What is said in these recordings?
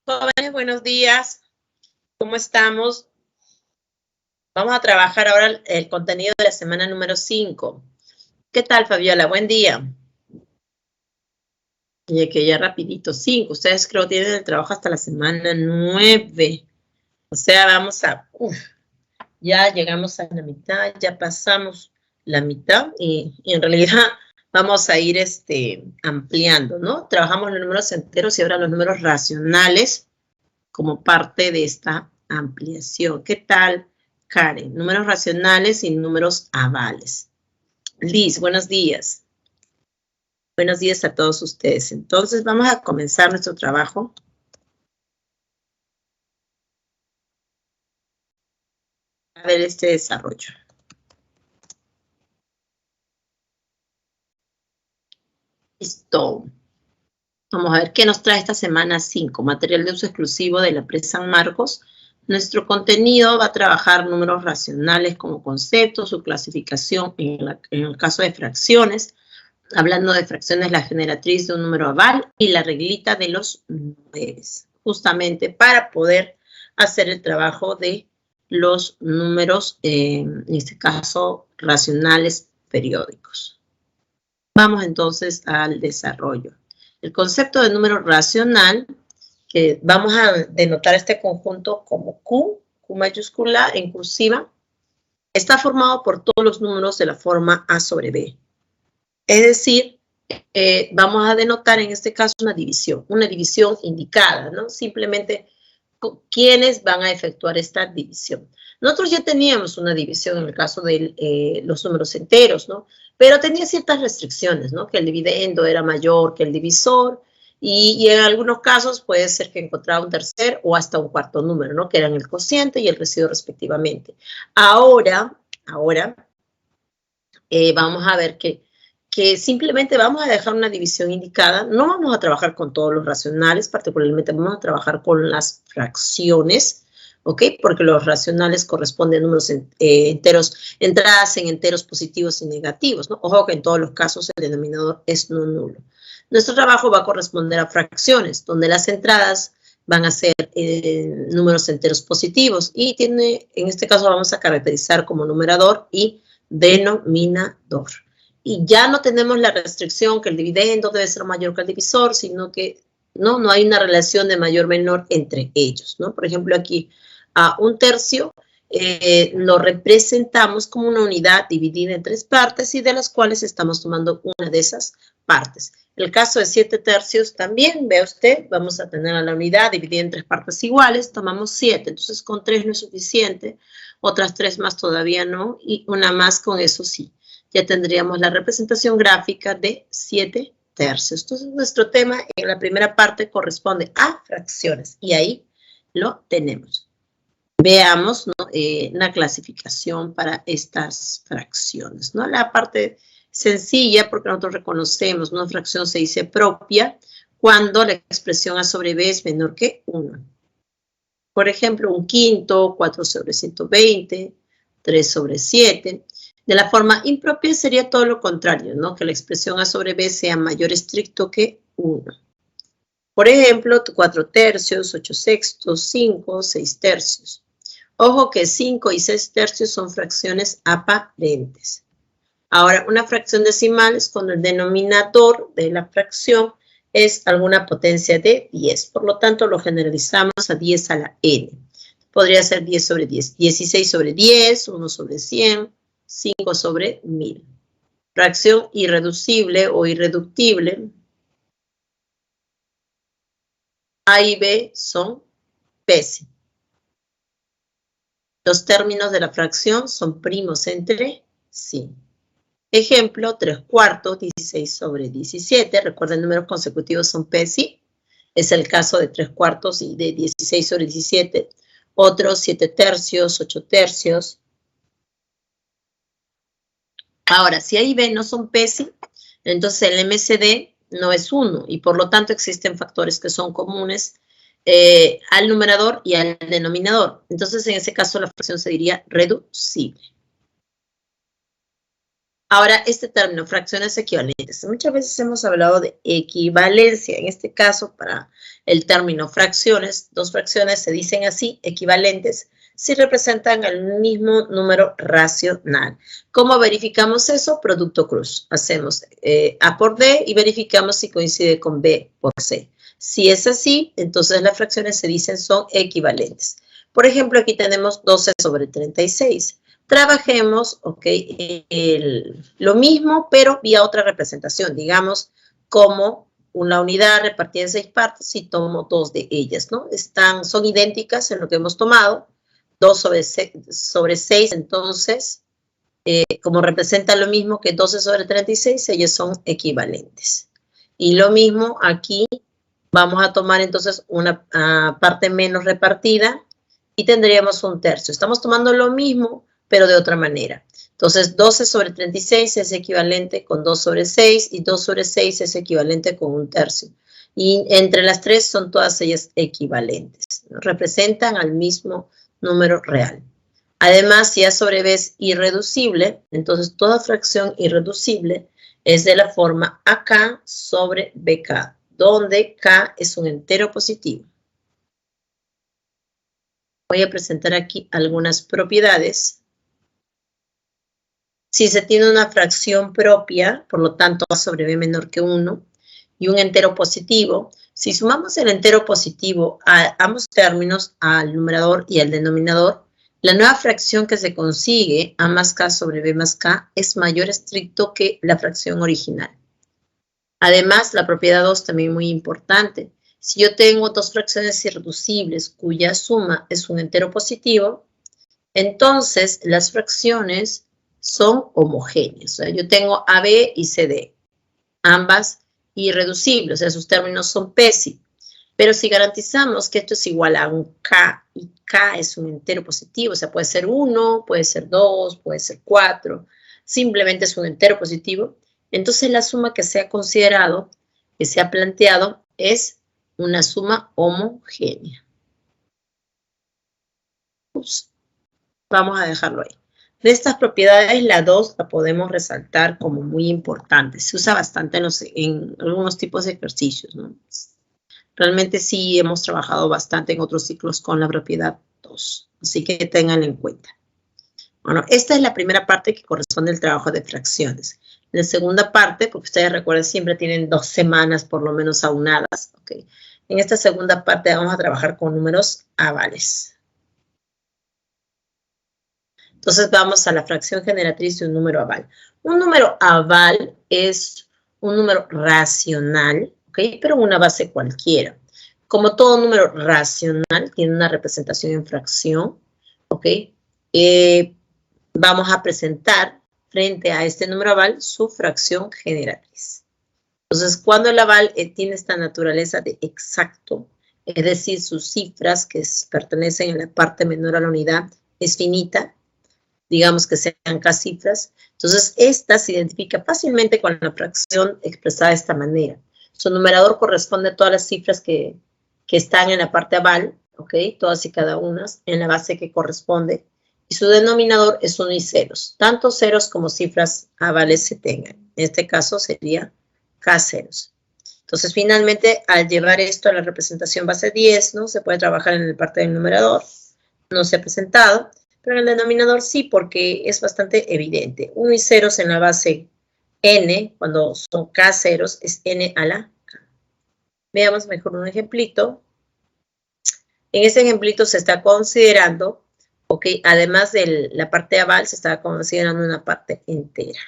Jóvenes, buenos días. ¿Cómo estamos? Vamos a trabajar ahora el contenido de la semana número 5. ¿Qué tal, Fabiola? Buen día. Y que ya rapidito, 5. Ustedes creo que tienen el trabajo hasta la semana 9. O sea, vamos a... ya llegamos a la mitad, ya pasamos la mitad y en realidad vamos a ir ampliando, ¿no? Trabajamos los números enteros y ahora los números racionales como parte de esta ampliación. ¿Qué tal, Karen? Números racionales y números avales. Liz, buenos días. Buenos días a todos ustedes. Entonces, vamos a comenzar nuestro trabajo. A ver este desarrollo. Listo. Vamos a ver qué nos trae esta semana 5. Material de uso exclusivo de la PRE San Marcos. Nuestro contenido va a trabajar números racionales como concepto, su clasificación en el caso de fracciones. Hablando de fracciones, la generatriz de un número aval y la reglita de los 9, justamente para poder hacer el trabajo de los números, en este caso, racionales periódicos. Vamos entonces al desarrollo. El concepto de número racional, que vamos a denotar este conjunto como Q mayúscula en cursiva, está formado por todos los números de la forma A sobre B. Es decir, vamos a denotar en este caso una división indicada, ¿no? Simplemente, ¿quiénes van a efectuar esta división? Nosotros ya teníamos una división en el caso de los números enteros, ¿no? Pero tenía ciertas restricciones, ¿no? Que el dividendo era mayor que el divisor y en algunos casos puede ser que encontraba un tercer o hasta un cuarto número, ¿no? Que eran el cociente y el residuo respectivamente. Ahora vamos a ver que simplemente vamos a dejar una división indicada. No vamos a trabajar con todos los racionales, particularmente vamos a trabajar con las fracciones, ¿ok? Porque los racionales corresponden a números enteros, entradas en enteros positivos y negativos, ¿no? Ojo que en todos los casos el denominador es no nulo. Nuestro trabajo va a corresponder a fracciones, donde las entradas van a ser números enteros positivos y en este caso vamos a caracterizar como numerador y denominador. Y ya no tenemos la restricción que el dividendo debe ser mayor que el divisor, sino que no hay una relación de mayor o menor entre ellos, ¿no? Por ejemplo, aquí a un tercio lo representamos como una unidad dividida en 3 partes y de las cuales estamos tomando una de esas partes. El caso de 7 tercios también, vea usted, vamos a tener a la unidad dividida en 3 partes iguales, tomamos 7, entonces con 3 no es suficiente, otras 3 más todavía no, y una más con eso sí. Ya tendríamos la representación gráfica de 7 tercios. Entonces, nuestro tema en la primera parte corresponde a fracciones, y ahí lo tenemos. Veamos, ¿no? La clasificación para estas fracciones, ¿no? La parte sencilla, porque nosotros reconocemos, una fracción se dice propia cuando la expresión A sobre B es menor que 1. Por ejemplo, un quinto, 4 sobre 120, 3 sobre 7. De la forma impropia sería todo lo contrario, ¿no? Que la expresión A sobre B sea mayor estricto que 1. Por ejemplo, 4 tercios, 8 sextos, 5, 6 tercios. Ojo que 5 y 6 tercios son fracciones aparentes. Ahora, una fracción decimal es cuando el denominador de la fracción es alguna potencia de 10. Por lo tanto, lo generalizamos a 10 a la n. Podría ser 10 sobre 10, 16 sobre 10, 1 sobre 100, 5 sobre 1000. Fracción irreducible o irreductible. A y B son pésimos. Los términos de la fracción son primos entre sí. Ejemplo, 3 cuartos, 16 sobre 17. Recuerden, números consecutivos son pesi. Es el caso de 3 cuartos y de 16 sobre 17. Otros 7 tercios, 8 tercios. Ahora, si A y B no son pesi, entonces el MCD no es 1 y por lo tanto existen factores que son comunes al numerador y al denominador. Entonces, en ese caso, la fracción se diría reducible. Ahora, este término, fracciones equivalentes. Muchas veces hemos hablado de equivalencia. En este caso, para el término fracciones, dos fracciones se dicen así, equivalentes, si representan el mismo número racional. ¿Cómo verificamos eso? Producto cruz. Hacemos A por B y verificamos si coincide con B por C. Si es así, entonces las fracciones se dicen son equivalentes. Por ejemplo, aquí tenemos 12 sobre 36. Trabajemos, ok, lo mismo, pero vía otra representación, digamos, como una unidad repartida en 6 partes y tomo 2 de ellas, ¿no? Son idénticas en lo que hemos tomado, 2 sobre 6, entonces, como representan lo mismo que 12 sobre 36, ellas son equivalentes. Y lo mismo aquí, vamos a tomar entonces una parte menos repartida y tendríamos un tercio. Estamos tomando lo mismo, pero de otra manera. Entonces, 12 sobre 36 es equivalente con 2 sobre 6 y 2 sobre 6 es equivalente con un tercio. Y entre las tres son todas ellas equivalentes, ¿no? Representan al mismo número real. Además, si A sobre B es irreducible, entonces toda fracción irreducible es de la forma AK sobre BK, donde K es un entero positivo. Voy a presentar aquí algunas propiedades. Si se tiene una fracción propia, por lo tanto A sobre B menor que 1, y un entero positivo, si sumamos el entero positivo a ambos términos, al numerador y al denominador, la nueva fracción que se consigue, A más K sobre B más K, es mayor estricto que la fracción original. Además, la propiedad 2 también muy importante. Si yo tengo dos fracciones irreducibles cuya suma es un entero positivo, entonces las fracciones son homogéneas. O sea, yo tengo AB y CD, ambas irreducibles, o sea, sus términos son PESI. Pero si garantizamos que esto es igual a un K y K es un entero positivo, o sea, puede ser 1, puede ser 2, puede ser 4, simplemente es un entero positivo, entonces la suma que se ha considerado, que se ha planteado, es una suma homogénea. Ups. Vamos a dejarlo ahí. De estas propiedades, la 2 la podemos resaltar como muy importante. Se usa bastante en algunos tipos de ejercicios, ¿no? Realmente sí hemos trabajado bastante en otros ciclos con la propiedad 2. Así que tengan en cuenta. Bueno, esta es la primera parte que corresponde al trabajo de fracciones. La segunda parte, porque ustedes recuerden, siempre tienen 2 semanas por lo menos aunadas. ¿Okay? En esta segunda parte vamos a trabajar con números avales. Entonces vamos a la fracción generatriz de un número aval. Un número aval es un número racional, ¿ok? Pero una base cualquiera. Como todo número racional, tiene una representación en fracción, ¿ok? Vamos a presentar frente a este número aval su fracción generatriz. Entonces, cuando el aval tiene esta naturaleza de exacto, es decir, sus cifras que pertenecen a la parte menor a la unidad es finita, digamos que sean K cifras, entonces esta se identifica fácilmente con la fracción expresada de esta manera. Su numerador corresponde a todas las cifras que están en la parte aval, ¿ok? Todas y cada una en la base que corresponde. Y su denominador es 1 y ceros. Tanto ceros como cifras avales se tengan. En este caso sería K ceros. Entonces, finalmente, al llevar esto a la representación base 10, ¿no? Se puede trabajar en la parte del numerador. No se ha presentado. Pero en el denominador sí, porque es bastante evidente. 1 y ceros en la base n, cuando son K ceros, es n a la K. Veamos mejor un ejemplito. En este ejemplito se está considerando, ok, además de la parte aval, se está considerando una parte entera.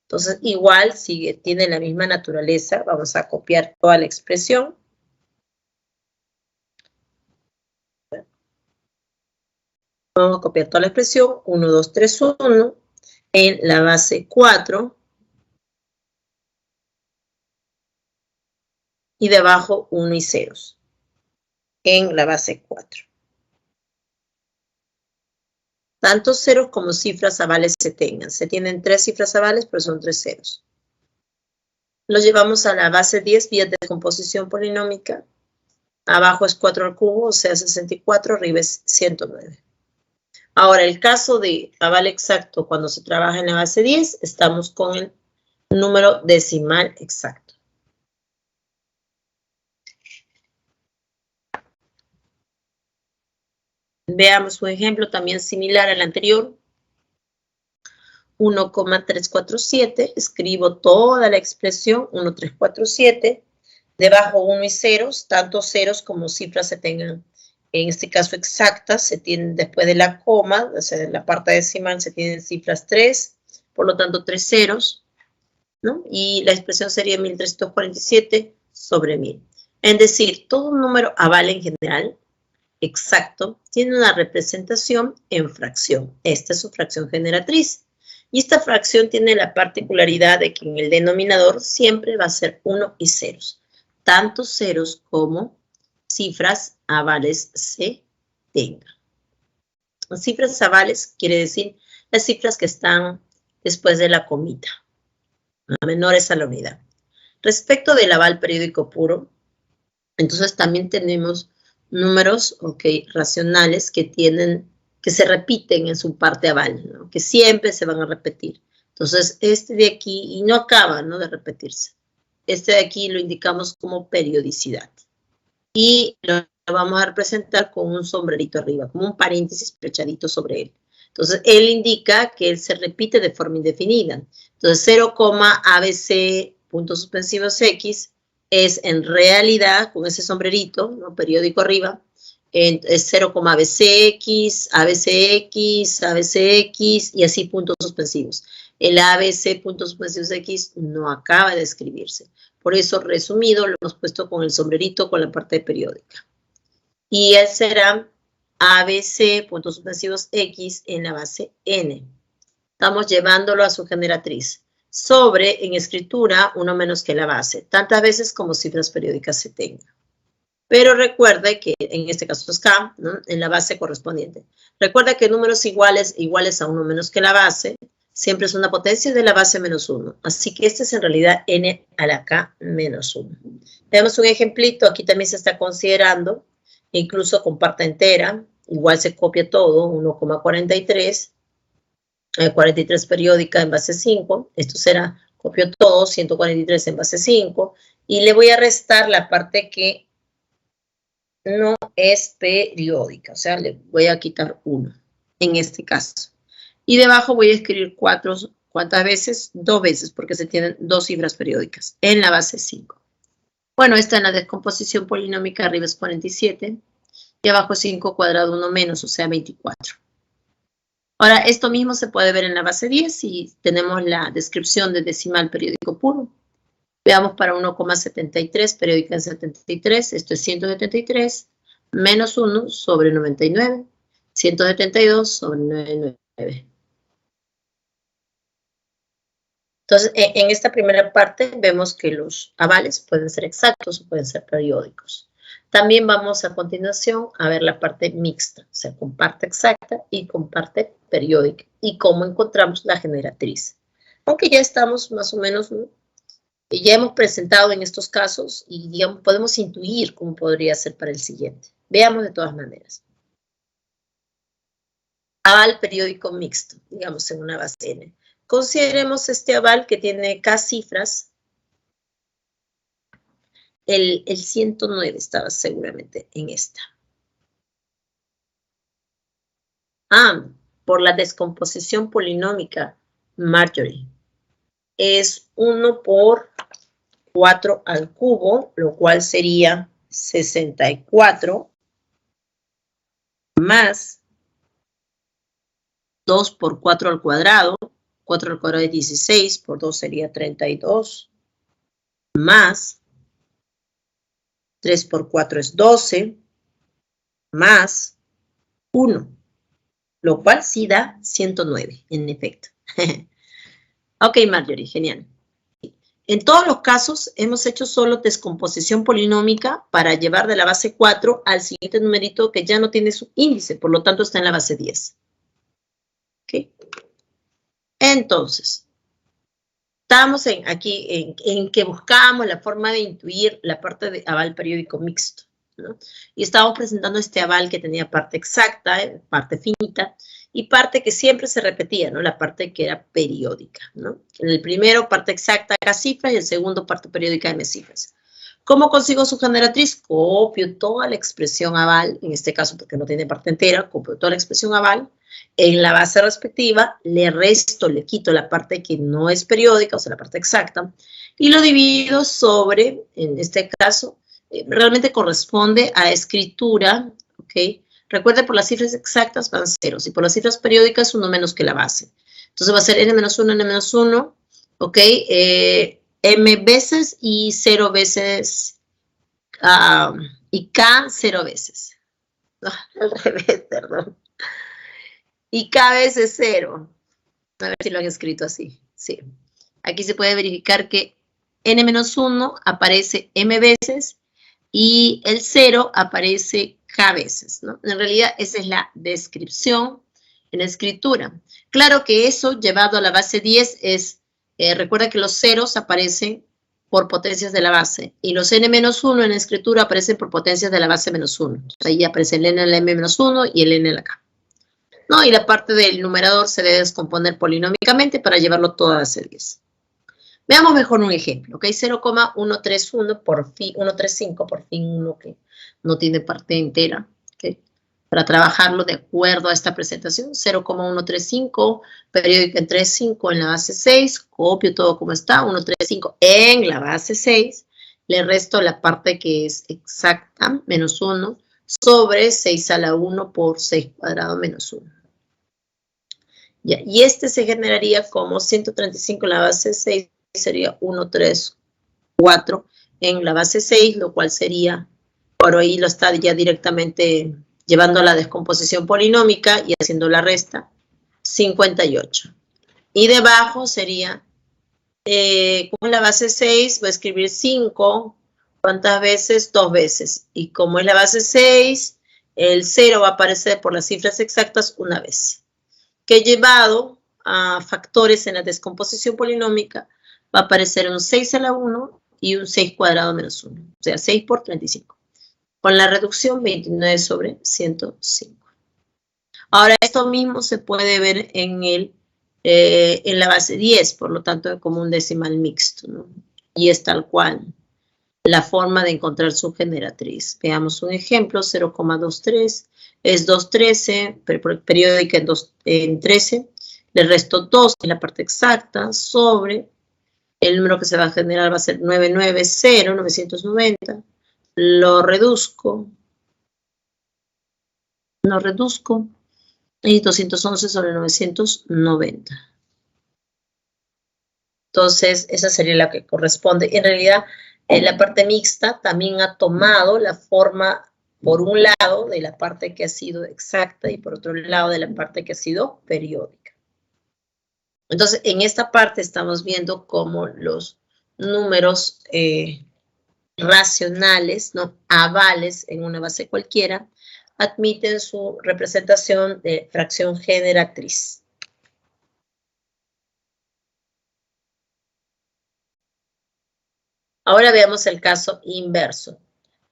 Entonces, igual, si tiene la misma naturaleza, vamos a copiar toda la expresión. Vamos a copiar toda la expresión, 1, 2, 3, 1, en la base 4. Y debajo 1 y ceros, en la base 4. Tanto ceros como cifras avales se tengan. Se tienen 3 cifras avales, pero son 3 ceros. Lo llevamos a la base 10 vía descomposición polinómica. Abajo es 4 al cubo, o sea, 64, arriba es 109. Ahora, el caso de aval exacto, cuando se trabaja en la base 10, estamos con el número decimal exacto. Veamos un ejemplo también similar al anterior. 1,347, escribo toda la expresión, 1,347, debajo 1 y ceros, tanto ceros como cifras se tengan, en este caso exactas, se tienen después de la coma, o sea, en la parte decimal se tienen cifras 3, por lo tanto 3 ceros, ¿no? Y la expresión sería 1347 sobre 1000. Es decir, todo un número aval en general, exacto, tiene una representación en fracción. Esta es su fracción generatriz. Y esta fracción tiene la particularidad de que en el denominador siempre va a ser 1 y ceros. Tanto ceros como cifras avales se tengan. Las cifras avales quiere decir las cifras que están después de la comita, menores a la unidad. Respecto del aval periódico puro, entonces también tenemos números, racionales que se repiten en su parte aval, ¿no? Que siempre se van a repetir. Entonces, este de aquí, y no acaba, ¿no?, de repetirse. Este de aquí lo indicamos como periodicidad. Y lo vamos a representar con un sombrerito arriba, como un paréntesis flechadito sobre él. Entonces, él indica que él se repite de forma indefinida. Entonces, 0, ABC, puntos suspensivos X, es en realidad, con ese sombrerito, ¿no?, periódico arriba, es 0, ABCX, ABCX, ABCX, y así puntos suspensivos. El ABC, puntos suspensivos X, no acaba de escribirse. Por eso, resumido, lo hemos puesto con el sombrerito con la parte periódica. Y él será ABC, puntos suspensivos X, en la base N. Estamos llevándolo a su generatriz. Sobre, en escritura, 1 menos que la base, tantas veces como cifras periódicas se tengan. Pero recuerde que, en este caso es K, ¿no?, en la base correspondiente. Recuerda que números iguales a 1 menos que la base, siempre es una potencia de la base menos 1. Así que este es en realidad n a la k menos 1. Veamos un ejemplito, aquí también se está considerando, incluso con parte entera, igual se copia todo, 1,43, 43 periódica en base 5, esto será, copio todo, 143 en base 5, y le voy a restar la parte que no es periódica, o sea, le voy a quitar 1, en este caso. Y debajo voy a escribir 4, ¿cuántas veces? 2 veces, porque se tienen 2 cifras periódicas en la base 5. Bueno, esta en la descomposición polinómica, arriba es 47, y abajo 5 cuadrado 1 menos, o sea, 24. Ahora, esto mismo se puede ver en la base 10 y tenemos la descripción de decimal periódico puro. Veamos para 1,73, periódica en 73, esto es 173, menos 1 sobre 99, 172 sobre 99. Entonces, en esta primera parte vemos que los avales pueden ser exactos o pueden ser periódicos. También vamos a continuación a ver la parte mixta, o sea, con parte exacta y con parte periódica, y cómo encontramos la generatriz. Aunque ya estamos más o menos, ¿no?, ya hemos presentado en estos casos y, digamos, podemos intuir cómo podría ser para el siguiente. Veamos de todas maneras. Aval periódico mixto, digamos, en una base N. Consideremos este aval que tiene K cifras. El 109 estaba seguramente en esta. Por la descomposición polinómica, Marjorie. Es 1 por 4 al cubo, lo cual sería 64, más 2 por 4 al cuadrado. 4 al cuadrado es 16, por 2 sería 32, más 3 por 4 es 12, más 1, lo cual sí da 109, en efecto. Ok, Marjorie, genial. En todos los casos hemos hecho solo descomposición polinómica para llevar de la base 4 al siguiente numerito que ya no tiene su índice, por lo tanto está en la base 10. ¿Ok? Entonces, estamos aquí en que buscamos la forma de intuir la parte de aval periódico mixto, ¿no? Y estábamos presentando este aval que tenía parte exacta, parte finita, y parte que siempre se repetía, ¿no? La parte que era periódica, ¿no? En el primero, parte exacta de K cifras y el segundo, parte periódica de M cifras. ¿Cómo consigo su generatriz? Copio toda la expresión aval, en este caso porque no tiene parte entera, copio toda la expresión aval, en la base respectiva, le resto, le quito la parte que no es periódica, o sea, la parte exacta, y lo divido sobre, en este caso, realmente corresponde a escritura, ¿ok? Recuerde, por las cifras exactas van ceros, y por las cifras periódicas uno menos que la base. Entonces va a ser n-1, n-1, ¿ok? M veces y 0 veces, y K 0 veces. No, al revés, perdón. Y K veces 0. A ver si lo han escrito así. Sí. Aquí se puede verificar que n-1 aparece M veces y el 0 aparece K veces, ¿no? En realidad esa es la descripción en escritura. Claro que eso llevado a la base 10 es, recuerda que los ceros aparecen por potencias de la base y los n-1 en escritura aparecen por potencias de la base menos 1. Ahí aparece el n en la m-1 y el n en la k. ¿No? Y la parte del numerador se debe descomponer polinómicamente para llevarlo todo a base 10. Veamos mejor un ejemplo, ¿ok? 0,135, por fin uno que no tiene parte entera, ¿ok? Para trabajarlo de acuerdo a esta presentación, 0,135, periódica en 3,5 en la base 6, copio todo como está, 135 en la base 6, le resto la parte que es exacta, menos 1, sobre 6 a la 1 por 6 cuadrado menos 1. Ya, y este se generaría como 135 en la base 6, sería 134 en la base 6, lo cual sería, por ahí lo está ya directamente llevando a la descomposición polinómica y haciendo la resta, 58. Y debajo sería, como en la base 6, voy a escribir 5, ¿cuántas veces? 2 veces. Y como es la base 6, el 0 va a aparecer por las cifras exactas una vez. Que llevado a factores en la descomposición polinómica, va a aparecer un 6 a la 1 y un 6 cuadrado menos 1. O sea, 6 por 35. Con la reducción 29 sobre 105. Ahora, esto mismo se puede ver en la base 10, por lo tanto, como un decimal mixto, ¿no? Y es tal cual la forma de encontrar su generatriz. Veamos un ejemplo, 0,23 es 213, periódica en 13, le resto 2 en la parte exacta sobre el número que se va a generar va a ser 990, lo reduzco, y 211 sobre 990. Entonces, esa sería la que corresponde. En realidad, la parte mixta también ha tomado la forma, por un lado, de la parte que ha sido exacta y por otro lado, de la parte que ha sido periódica. Entonces, en esta parte estamos viendo cómo los números racionales, ¿no? Avales en una base cualquiera, admiten su representación de fracción generatriz. Ahora veamos el caso inverso.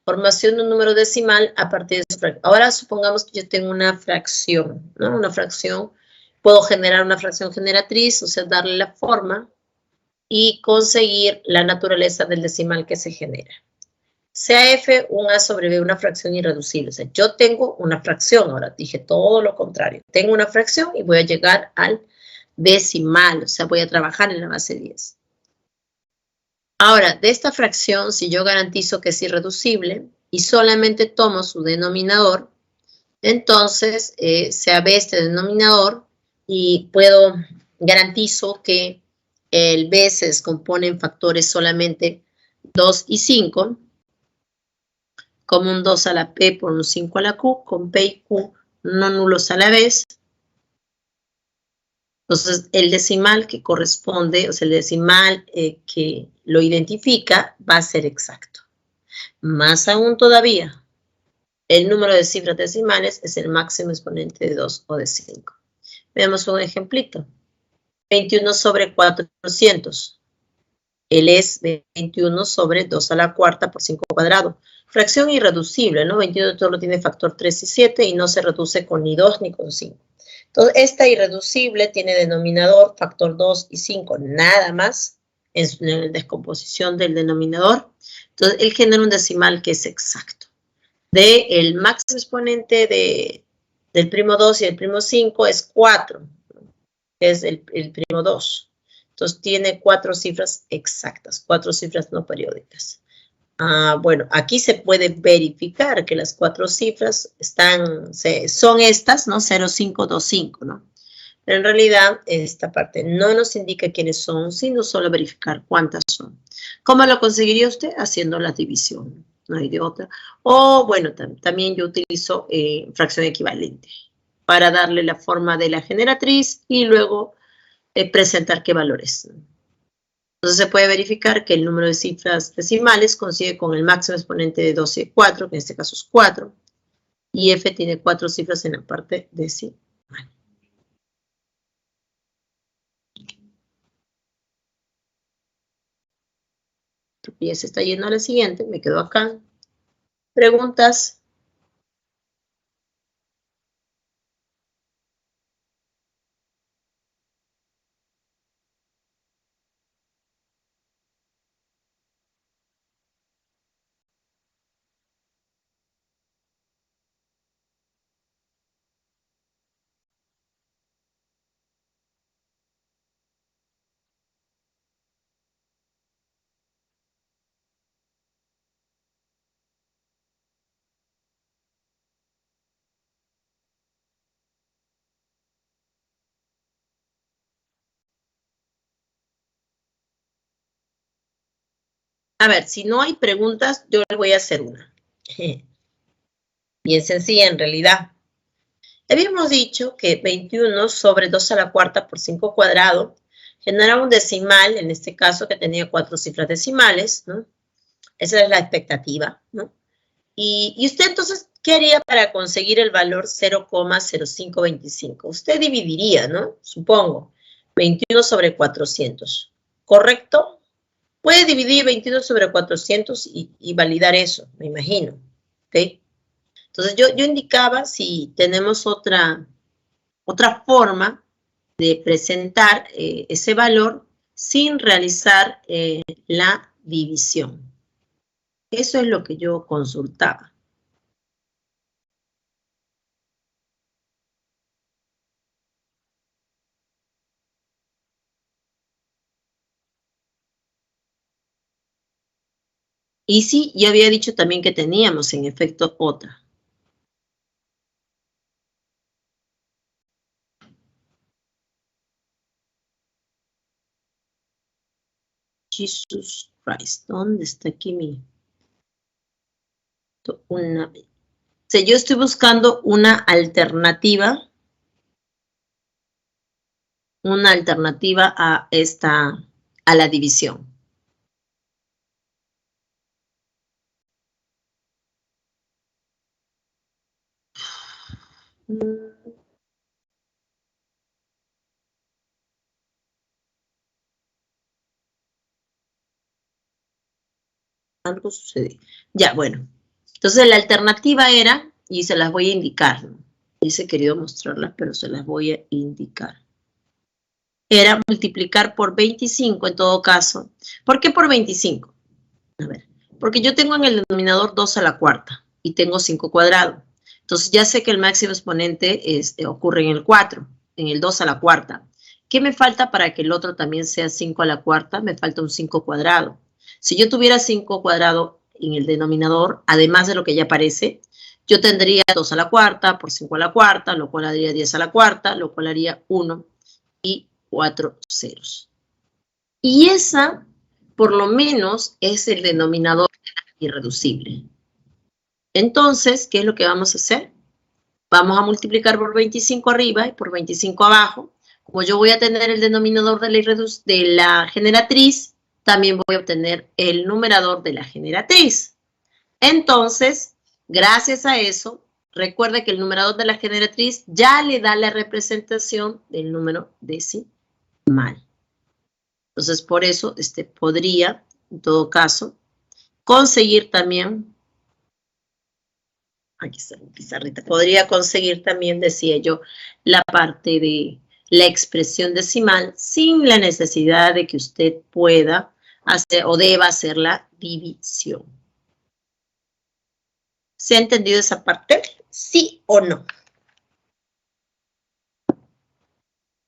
Formación de un número decimal a partir de su fracción. Ahora supongamos que yo tengo una fracción, ¿no? Una fracción, puedo generar una fracción generatriz, o sea, darle la forma y conseguir la naturaleza del decimal que se genera. Sea f un a sobre b, una fracción irreducible. O sea, yo tengo una fracción, ahora dije todo lo contrario. Tengo una fracción y voy a llegar al decimal, o sea, voy a trabajar en la base 10. Ahora, de esta fracción, si yo garantizo que es irreducible y solamente tomo su denominador, entonces se ve este denominador y garantizo que el b se descompone en factores solamente 2 y 5, como un 2 a la p por un 5 a la q, con p y q no nulos a la vez. Entonces, el decimal que corresponde, o sea, el decimal que lo identifica va a ser exacto. Más aún todavía, el número de cifras decimales es el máximo exponente de 2 o de 5. Veamos un ejemplito. 21 sobre 400. Él es 21 sobre 2 a la cuarta por 5 cuadrado. Fracción irreducible, ¿no? 21 solo tiene factor 3 y 7 y no se reduce con ni 2 ni con 5. Entonces, esta irreducible tiene denominador, factor 2 y 5, nada más, en la descomposición del denominador. Entonces, él genera un decimal que es exacto. El máximo exponente del primo 2 y el primo 5 es 4, que es el primo 2. Entonces, tiene 4 cifras exactas, 4 cifras no periódicas. Bueno, aquí se puede verificar que las 4 cifras son estas, ¿no? 0525, ¿no? Pero en realidad esta parte no nos indica quiénes son, sino solo verificar cuántas son. ¿Cómo lo conseguiría usted? Haciendo la división, no hay de otra. O bueno, también yo utilizo fracción equivalente para darle la forma de la generatriz y luego presentar qué valores. Entonces se puede verificar que el número de cifras decimales coincide con el máximo exponente de 12 y 4, que en este caso es 4, y f tiene 4 cifras en la parte decimal. Ya se está yendo a la siguiente, me quedo acá. ¿Preguntas? A ver, si no hay preguntas, yo le voy a hacer una. Bien sencilla en realidad. Habíamos dicho que 21 sobre 2 a la cuarta por 5 cuadrado genera un decimal, en este caso que tenía 4 cifras decimales, ¿no? Esa es la expectativa, ¿no? Y usted entonces, ¿qué haría para conseguir el valor 0,0525? Usted dividiría, ¿no? Supongo, 21 sobre 400, ¿correcto? Puede dividir 21 sobre 400 y validar eso, me imagino, ¿ok? Entonces yo indicaba si tenemos otra forma de presentar ese valor sin realizar la división. Eso es lo que yo consultaba. Y sí, yo había dicho también que teníamos en efecto otra. Jesus Christ, ¿dónde está aquí mi? O sea, yo estoy buscando una alternativa a a la división. Algo sucedió. Ya, bueno. Entonces la alternativa era, y se las voy a indicar, ¿no? Hubiese querido mostrarlas, pero se las voy a indicar. Era multiplicar por 25 en todo caso. ¿Por qué por 25? A ver, porque yo tengo en el denominador 2 a la cuarta y tengo 5 cuadrado. Entonces ya sé que el máximo exponente ocurre en el 4, en el 2 a la cuarta. ¿Qué me falta para que el otro también sea 5 a la cuarta? Me falta un 5 cuadrado. Si yo tuviera 5 cuadrado en el denominador, además de lo que ya aparece, yo tendría 2 a la cuarta por 5 a la cuarta, lo cual haría 10 a la cuarta, lo cual haría 1 y 4 ceros. Y esa, por lo menos, es el denominador irreducible. Entonces, ¿qué es lo que vamos a hacer? Vamos a multiplicar por 25 arriba y por 25 abajo. Como yo voy a tener el denominador de la generatriz, también voy a obtener el numerador de la generatriz. Entonces, gracias a eso, recuerde que el numerador de la generatriz ya le da la representación del número decimal. Entonces, por eso podría, en todo caso, conseguir también Aquí está mi pizarrita. Podría conseguir también, decía yo, la parte de la expresión decimal sin la necesidad de que usted pueda hacer o deba hacer la división. ¿Se ha entendido esa parte? ¿Sí o no?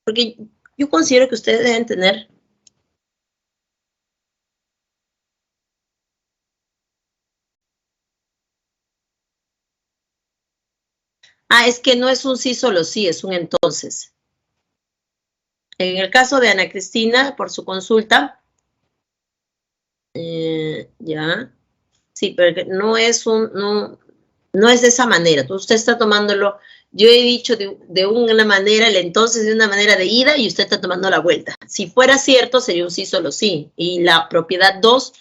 Porque yo considero que ustedes deben tener es que no es un sí solo sí, es un entonces. En el caso de Ana Cristina, por su consulta, ya, sí, pero no es no es de esa manera. Usted está tomándolo, yo he dicho de una manera, el entonces de una manera de ida y usted está tomando la vuelta. Si fuera cierto, sería un sí solo sí. Y la propiedad 2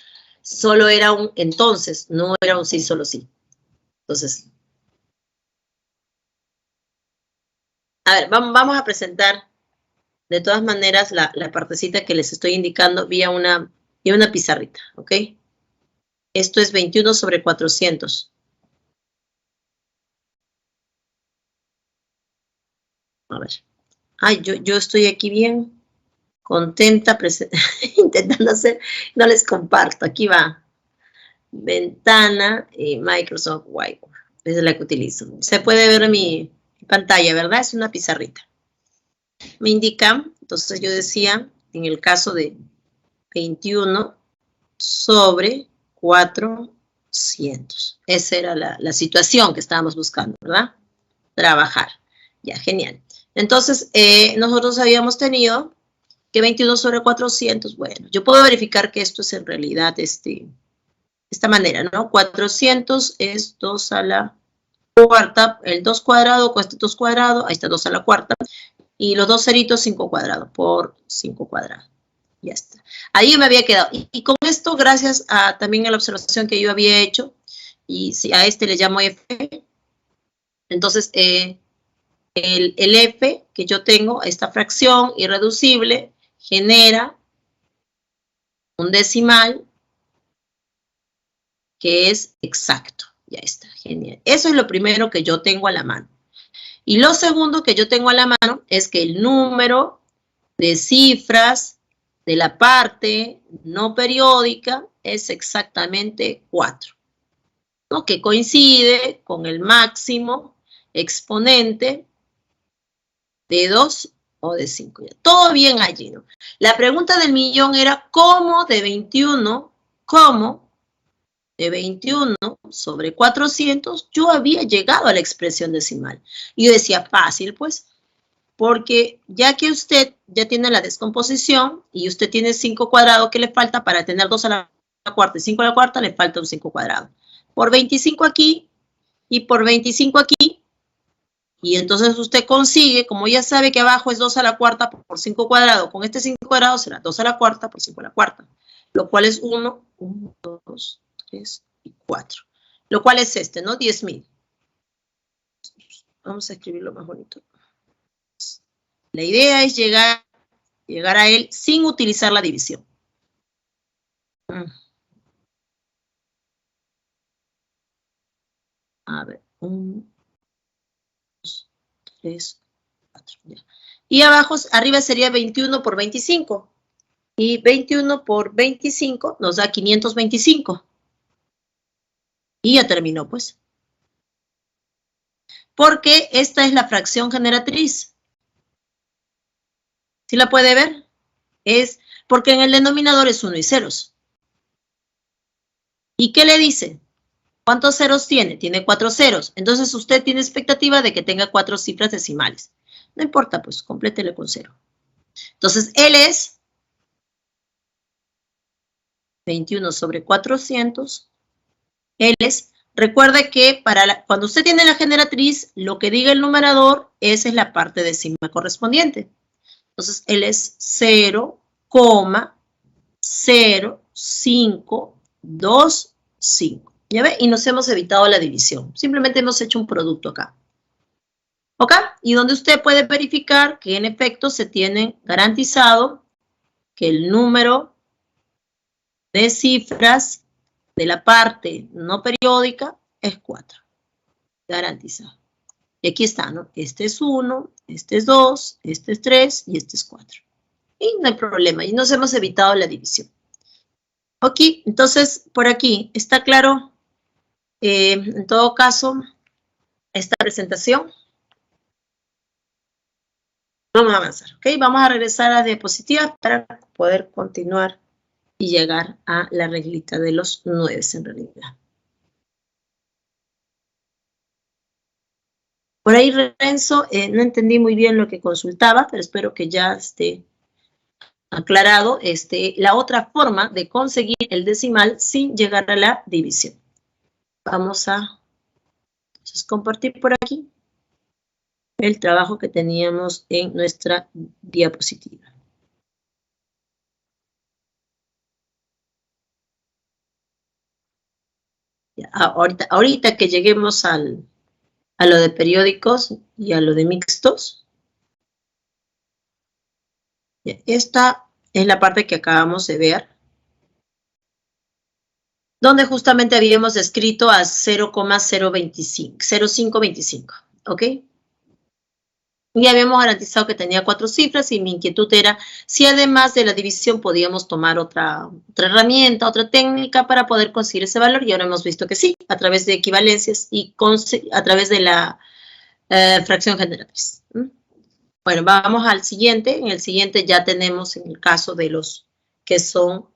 solo era un entonces, no era un sí solo sí. Entonces, a ver, vamos a presentar de todas maneras la partecita que les estoy indicando vía una pizarrita, ¿ok? Esto es 21 sobre 400. A ver. Ay, yo estoy aquí bien contenta intentando hacer, no les comparto, aquí va. Ventana y Microsoft Whiteboard. Esa es la que utilizo. Se puede ver en mi pantalla, ¿verdad? Es una pizarrita. Me indica, entonces yo decía, en el caso de 21 sobre 400. Esa era la situación que estábamos buscando, ¿verdad? Trabajar. Ya, genial. Entonces, nosotros habíamos tenido que 21 sobre 400, bueno, yo puedo verificar que esto es en realidad esta manera, ¿no? 400 es 2 a la cuarta, el 2 cuadrado con este 2 cuadrado, ahí está 2 a la cuarta, y los dos ceritos 5 cuadrados por 5 cuadrados. Ya está. Ahí me había quedado. Y con esto, gracias también a la observación que yo había hecho, y si a este le llamo F, entonces el F que yo tengo, esta fracción irreducible, genera un decimal que es exacto. Ya está, genial. Eso es lo primero que yo tengo a la mano. Y lo segundo que yo tengo a la mano es que el número de cifras de la parte no periódica es exactamente 4, ¿no? Que coincide con el máximo exponente de 2 o de 5. Todo bien allí, ¿no? La pregunta del millón era ¿cómo de 21, cómo de 21 sobre 400 yo había llegado a la expresión decimal? Y yo decía, fácil, pues, porque ya que usted ya tiene la descomposición y usted tiene 5 cuadrados que le falta para tener 2 a la cuarta y 5 a la cuarta, le falta un 5 cuadrado. Por 25 aquí y por 25 aquí, y entonces usted consigue, como ya sabe que abajo es 2 a la cuarta por 5 cuadrados, con este 5 cuadrados será 2 a la cuarta por 5 a la cuarta, lo cual es 1, 2, 3 y 4, lo cual es este, ¿no? 10.000. Vamos a escribirlo más bonito. La idea es llegar a él sin utilizar la división. A ver, 1, 2, 3, 4. Ya. Y abajo, arriba sería 21 por 25. Y 21 por 25 nos da 525. Y ya terminó, pues. Porque esta es la fracción generatriz. ¿Sí la puede ver? Es porque en el denominador es 1 y ceros. ¿Y qué le dice? ¿Cuántos ceros tiene? Tiene 4 ceros. Entonces usted tiene expectativa de que tenga 4 cifras decimales. No importa, pues, complétele con 0. Entonces, él es 21 sobre 400. Él es, recuerde que cuando usted tiene la generatriz, lo que diga el numerador, esa es la parte decimal correspondiente. Entonces, él es 0,0525. ¿Ya ve? Y nos hemos evitado la división. Simplemente hemos hecho un producto acá. ¿Ok? Y donde usted puede verificar que en efecto se tiene garantizado que el número de cifras de la parte no periódica es 4. garantizado. Y aquí está, ¿no? Este es 1, este es 2, este es 3 y este es 4. Y no hay problema, y nos hemos evitado la división. Ok, entonces, por aquí, ¿está claro? En todo caso, esta presentación. Vamos a avanzar, ¿ok? Vamos a regresar a la diapositiva para poder continuar y llegar a la reglita de los 9 en realidad. Por ahí, Renzo, no entendí muy bien lo que consultaba, pero espero que ya esté aclarado la otra forma de conseguir el decimal sin llegar a la división. Vamos a entonces, compartir por aquí el trabajo que teníamos en nuestra diapositiva. Ya, ahorita que lleguemos a lo de periódicos y a lo de mixtos, ya, esta es la parte que acabamos de ver, donde justamente habíamos escrito a 0,0525, ¿ok? Y habíamos garantizado que tenía 4 cifras y mi inquietud era si además de la división podíamos tomar otra herramienta, otra técnica para poder conseguir ese valor, y ahora hemos visto que sí, a través de equivalencias y a través de la fracción generatriz. Bueno, vamos al siguiente. En el siguiente ya tenemos en el caso de los que son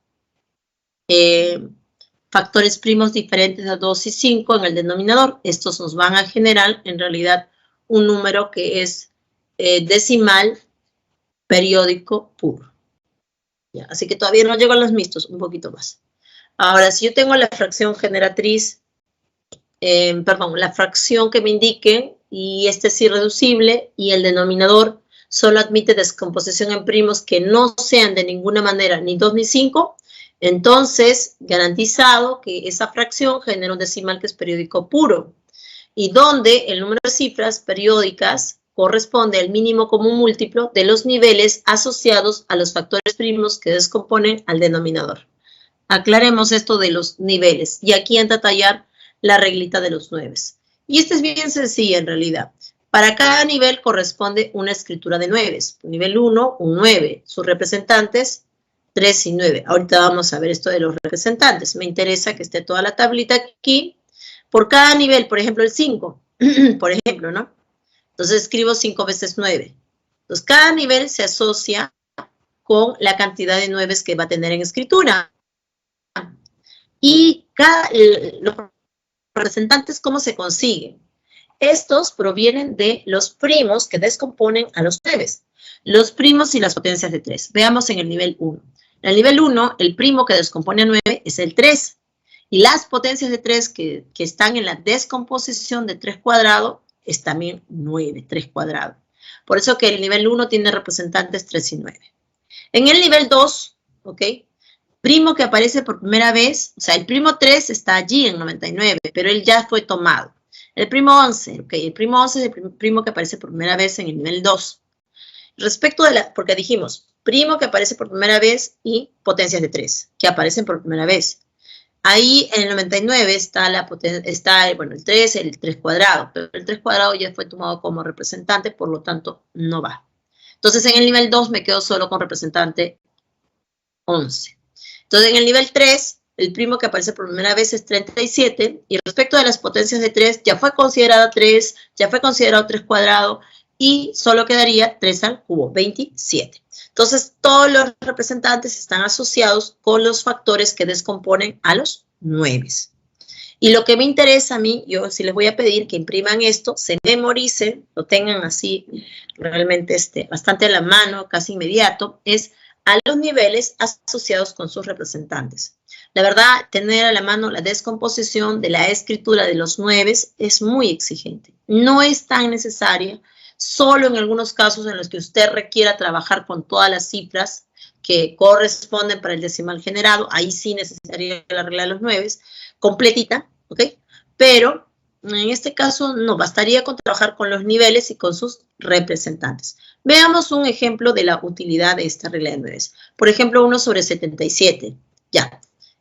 factores primos diferentes a 2 y 5 en el denominador. Estos nos van a generar en realidad un número que es decimal periódico puro. ¿Ya? Así que todavía no llego a los mixtos, un poquito más. Ahora, si yo tengo la fracción generatriz, la fracción que me indique, y este es irreducible, y el denominador solo admite descomposición en primos que no sean de ninguna manera ni 2 ni 5, entonces garantizado que esa fracción genera un decimal que es periódico puro, y donde el número de cifras periódicas corresponde al mínimo común múltiplo de los niveles asociados a los factores primos que descomponen al denominador. Aclaremos esto de los niveles, y aquí entra a tallar la reglita de los 9. Y esta es bien sencilla en realidad. Para cada nivel corresponde una escritura de 9. Nivel 1, un 9. Sus representantes, 3 y 9. Ahorita vamos a ver esto de los representantes. Me interesa que esté toda la tablita aquí. Por cada nivel, por ejemplo, el 5, por ejemplo, ¿no? Entonces escribo 5 veces 9. Entonces cada nivel se asocia con la cantidad de 9 que va a tener en escritura. Y los representantes, ¿cómo se consiguen? Estos provienen de los primos que descomponen a los 9. Los primos y las potencias de 3. Veamos en el nivel 1. En el nivel 1, el primo que descompone a 9 es el 3. Y las potencias de 3 que están en la descomposición de 3 cuadrado es también 9, 3 cuadrado. Por eso que el nivel 1 tiene representantes 3 y 9. En el nivel 2, ¿ok? Primo que aparece por primera vez, o sea, el primo 3 está allí en 99, pero él ya fue tomado. El primo 11, ¿ok? El primo 11 es el primo que aparece por primera vez en el nivel 2. Respecto de porque dijimos, primo que aparece por primera vez y potencias de 3, que aparecen por primera vez. Ahí en el 99 está el 3, el 3 cuadrado, pero el 3 cuadrado ya fue tomado como representante, por lo tanto no va. Entonces en el nivel 2 me quedo solo con representante 11. Entonces en el nivel 3, el primo que aparece por primera vez es 37, y respecto de las potencias de 3, ya fue considerada 3, ya fue considerado 3 cuadrado, y solo quedaría 3 al cubo, 27. Entonces, todos los representantes están asociados con los factores que descomponen a los 9. Y lo que me interesa a mí, yo sí les voy a pedir que impriman esto, se memoricen, lo tengan así realmente bastante a la mano, casi inmediato, es a los niveles asociados con sus representantes. La verdad, tener a la mano la descomposición de la escritura de los 9 es muy exigente. No es tan necesaria, solo en algunos casos en los que usted requiera trabajar con todas las cifras que corresponden para el decimal generado, ahí sí necesitaría la regla de los 9, completita, ¿ok? Pero en este caso no, bastaría con trabajar con los niveles y con sus representantes. Veamos un ejemplo de la utilidad de esta regla de 9. Por ejemplo, 1 sobre 77. Ya,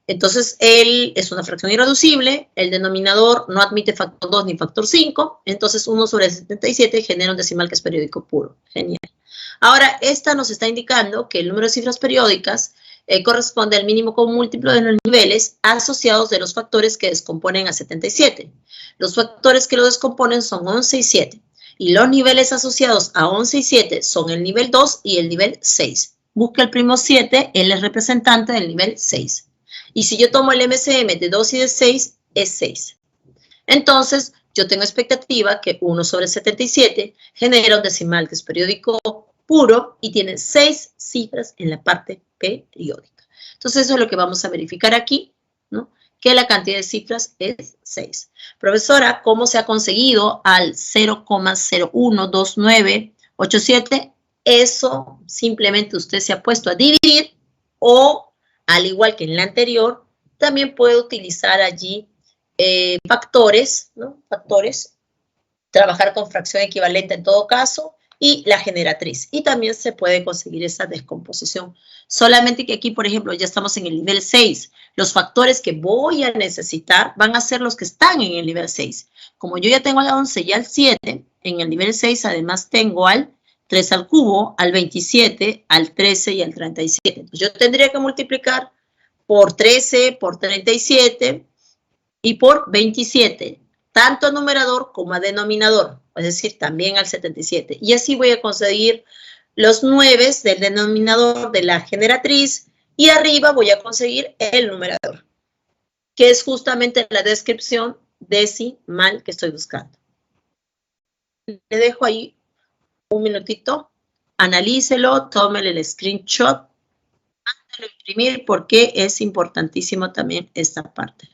Entonces, él es una fracción irreducible, el denominador no admite factor 2 ni factor 5, entonces 1 sobre 77 genera un decimal que es periódico puro. Genial. Ahora, esta nos está indicando que el número de cifras periódicas corresponde al mínimo común múltiplo de los niveles asociados de los factores que descomponen a 77. Los factores que lo descomponen son 11 y 7. Y los niveles asociados a 11 y 7 son el nivel 2 y el nivel 6. Busca el primo 7, él es representante del nivel 6. Y si yo tomo el MCM de 2 y de 6, es 6. Entonces, yo tengo expectativa que 1 sobre 77 genera un decimal que es periódico puro y tiene 6 cifras en la parte periódica. Entonces, eso es lo que vamos a verificar aquí, ¿no? Que la cantidad de cifras es 6. Profesora, ¿cómo se ha conseguido al 0,012987? Eso simplemente usted se ha puesto a dividir o, al igual que en la anterior, también puede utilizar allí factores, ¿no? Factores, trabajar con fracción equivalente en todo caso, y la generatriz. Y también se puede conseguir esa descomposición. Solamente que aquí, por ejemplo, ya estamos en el nivel 6. Los factores que voy a necesitar van a ser los que están en el nivel 6. Como yo ya tengo al 11 y al 7, en el nivel 6 además tengo al 3 al cubo, al 27, al 13 y al 37. Entonces yo tendría que multiplicar por 13, por 37 y por 27, tanto a numerador como a denominador, es decir, también al 77. Y así voy a conseguir los 9 del denominador de la generatriz y arriba voy a conseguir el numerador, que es justamente la descripción decimal que estoy buscando. Le dejo ahí un minutito, analícelo, tómele el screenshot, mándelo a imprimir porque es importantísimo también esta parte.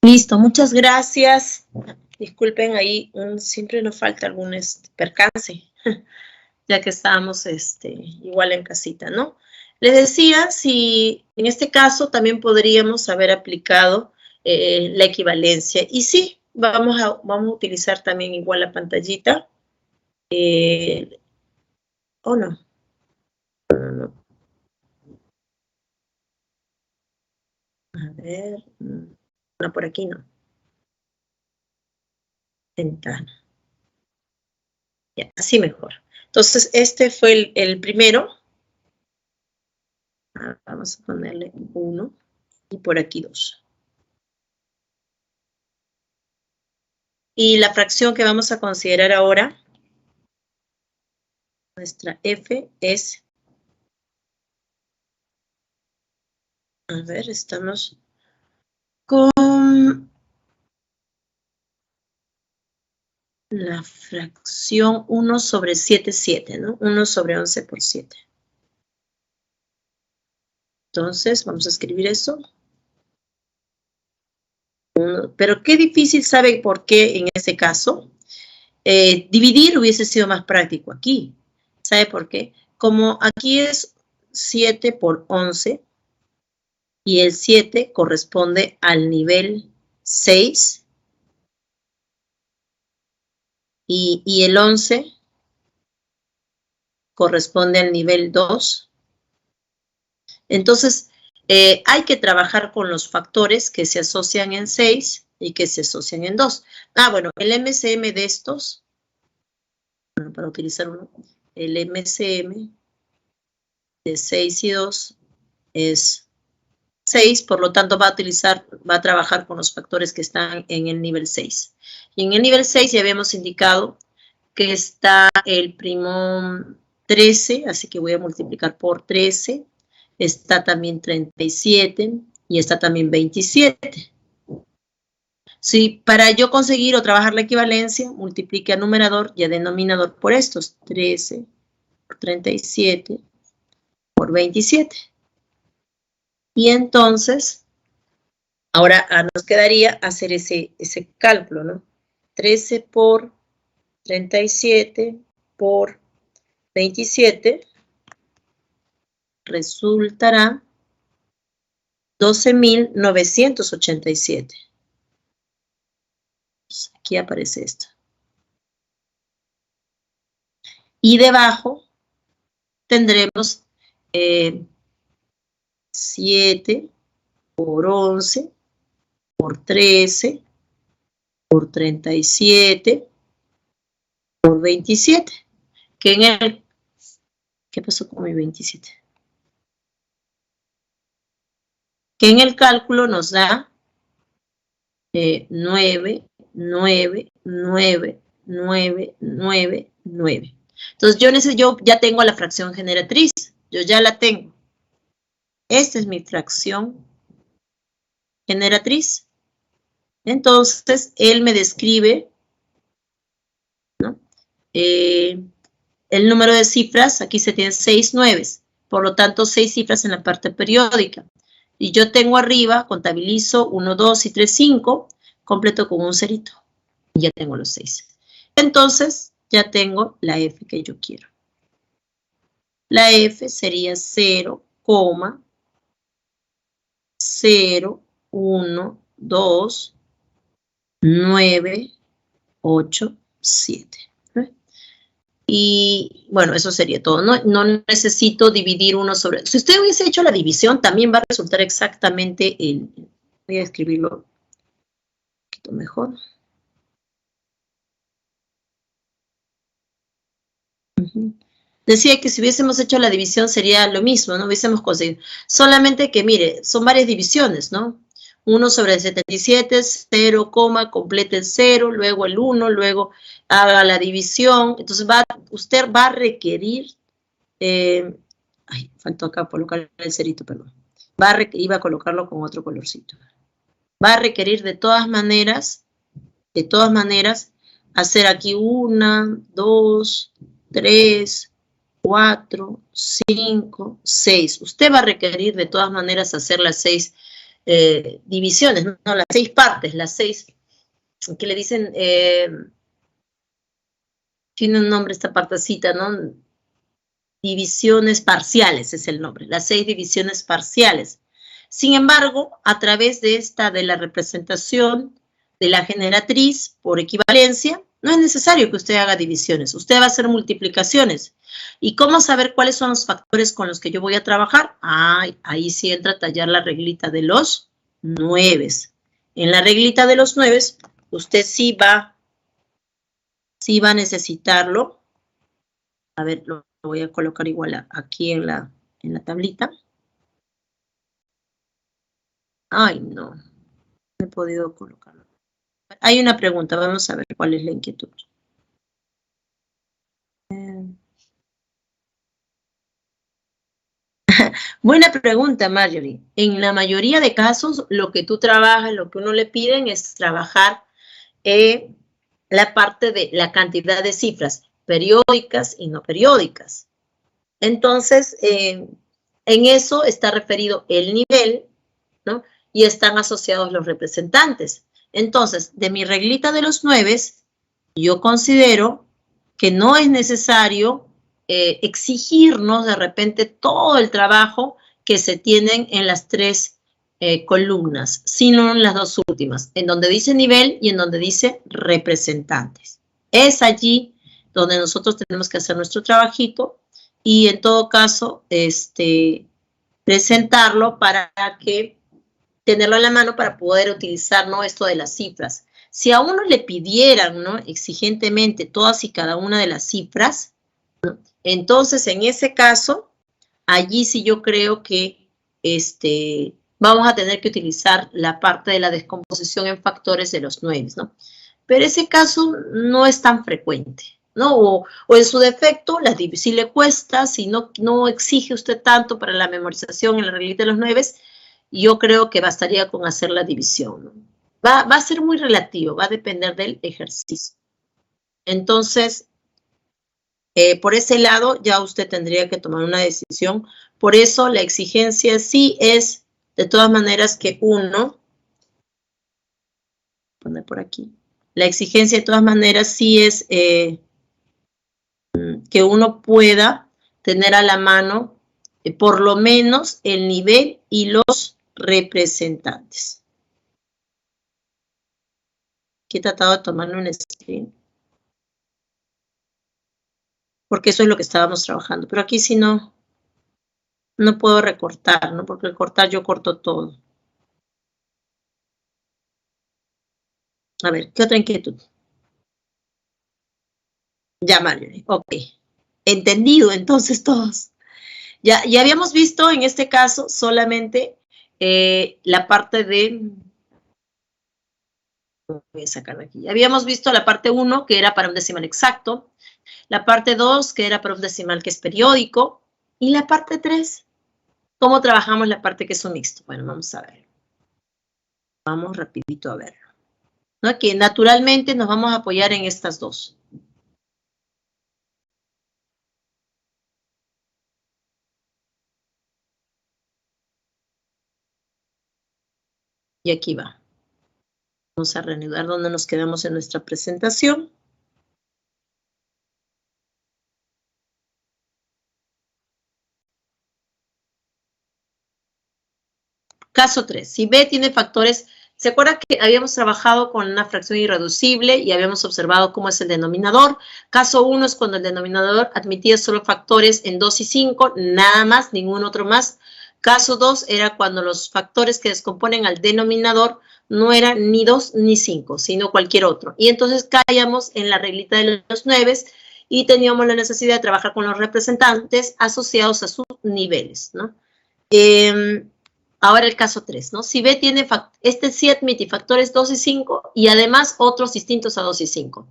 Listo, muchas gracias. Disculpen ahí, siempre nos falta algún percance, ya que estábamos igual en casita, ¿no? Les decía, si en este caso también podríamos haber aplicado la equivalencia. Y sí, vamos a utilizar también igual la pantallita. ¿O no? No. A ver, no, por aquí no. Ventana. Ya, así mejor. Entonces, este fue el primero. Vamos a ponerle 1 y por aquí 2. Y la fracción que vamos a considerar ahora, nuestra f es, a ver, estamos con la fracción 1 sobre 7, 7, ¿no? 1 sobre 11 por 7. Entonces, vamos a escribir eso. Pero qué difícil, ¿sabe por qué en este caso? Dividir hubiese sido más práctico aquí. ¿Sabe por qué? Como aquí es 7 por 11 y el 7 corresponde al nivel 6 y el 11 corresponde al nivel 2. Entonces, hay que trabajar con los factores que se asocian en 6 y que se asocian en 2. Bueno, el MCM de estos, para utilizar uno, el MCM de 6 y 2 es 6, por lo tanto va a trabajar con los factores que están en el nivel 6. Y en el nivel 6 ya habíamos indicado que está el primo 13, así que voy a multiplicar por 13. Está también 37 y está también 27. Si para yo conseguir o trabajar la equivalencia, multiplique a numerador y a denominador por estos. 13 por 37 por 27. Y entonces, ahora nos quedaría hacer ese cálculo, ¿no? 13 por 37 por 27 resultará 12.987. Aquí aparece esto. Y debajo tendremos 7 por 11 por 13 por 37 por 27. Que en el... ¿Qué pasó con mi 27? Que en el cálculo nos da 9, 9, 9, 9, 9, 9. Entonces yo ya tengo la fracción generatriz. Yo ya la tengo. Esta es mi fracción generatriz. Entonces, él me describe, ¿no? El número de cifras, aquí se tiene 6 nueves, por lo tanto 6 cifras en la parte periódica. Y yo tengo arriba, contabilizo 1, 2 y 3, 5, completo con un cerito. Y ya tengo los 6. Entonces, ya tengo la F que yo quiero. La F sería 0, 0, 1, 2, 9, 8, 7. Y bueno, eso sería todo. No necesito dividir uno sobre... Si usted hubiese hecho la división, también va a resultar exactamente el... Voy a escribirlo un poquito mejor. Decía que si hubiésemos hecho la división sería lo mismo, no hubiésemos conseguido. Solamente que, mire, son varias divisiones, ¿no? 1 sobre 77, 0, complete el 0, luego el 1, luego haga la división. Entonces, usted va a requerir... faltó acá colocar el cerito, perdón. Iba a colocarlo con otro colorcito. Va a requerir de todas maneras, hacer aquí 1, 2, 3, 4, 5, 6. Usted va a requerir de todas maneras hacer las 6 divisiones, ¿no? Las 6 partes, las 6, que le dicen, tiene un nombre esta partecita, ¿no? Divisiones parciales es el nombre, las 6 divisiones parciales. Sin embargo, a través de de la representación de la generatriz por equivalencia, no es necesario que usted haga divisiones, usted va a hacer multiplicaciones. ¿Y cómo saber cuáles son los factores con los que yo voy a trabajar? Ahí sí entra a tallar la reglita de los 9. En la reglita de los 9, usted sí va a necesitarlo. A ver, lo voy a colocar igual aquí en la tablita. Ay, no he podido colocarlo. Hay una pregunta, vamos a ver cuál es la inquietud. Buena pregunta, Marjorie. En la mayoría de casos, lo que tú trabajas, lo que uno le piden es trabajar la parte de la cantidad de cifras periódicas y no periódicas. Entonces, en eso está referido el nivel, ¿no? Y están asociados los representantes. Entonces, de mi reglita de los 9, yo considero que no es necesario exigirnos de repente todo el trabajo que se tienen en las 3 columnas, sino en las 2 últimas, en donde dice nivel y en donde dice representantes. Es allí donde nosotros tenemos que hacer nuestro trabajito y en todo caso, presentarlo para que tenerlo en la mano para poder utilizar, ¿no?, esto de las cifras. Si a uno le pidieran, ¿no?, exigentemente todas y cada una de las cifras, ¿no?, entonces en ese caso, allí sí yo creo que vamos a tener que utilizar la parte de la descomposición en factores de los 9, ¿no? Pero ese caso no es tan frecuente, ¿no? O en su defecto, si le cuesta, si no exige usted tanto para la memorización en la reglita de los 9, yo creo que bastaría con hacer la división, ¿no? Va a ser muy relativo, va a depender del ejercicio. Entonces, por ese lado ya usted tendría que tomar una decisión. Por eso la exigencia sí es, de todas maneras, que uno, poner por aquí, la exigencia de todas maneras sí es que uno pueda tener a la mano por lo menos el nivel y los representantes. Aquí he tratado de tomarle un screen, porque eso es lo que estábamos trabajando. Pero aquí sí no puedo recortar, ¿no? Porque al cortar yo corto todo. A ver, ¿qué otra inquietud? Ya, Marjorie, ok. Entendido, entonces, todos. Ya habíamos visto en este caso solamente la parte de... Voy a sacarla aquí. Habíamos visto la parte 1, que era para un decimal exacto. La parte 2, que era para un decimal que es periódico. Y la parte 3, ¿cómo trabajamos la parte que es un mixto? Bueno, vamos a ver. Vamos rapidito a verlo, ¿no? Que naturalmente nos vamos a apoyar en estas dos. Y aquí va. Vamos a reanudar donde nos quedamos en nuestra presentación. Caso 3. Si B tiene factores, ¿se acuerda que habíamos trabajado con una fracción irreducible y habíamos observado cómo es el denominador? Caso 1 es cuando el denominador admitía solo factores en 2 y 5, nada más, ningún otro más. Caso 2 era cuando los factores que descomponen al denominador no eran ni 2 ni 5, sino cualquier otro. Y entonces caíamos en la reglita de los 9 y teníamos la necesidad de trabajar con los representantes asociados a sus niveles, ¿no? Ahora el caso 3, ¿no? Si B tiene, sí admite factores 2 y 5 y además otros distintos a 2 y 5.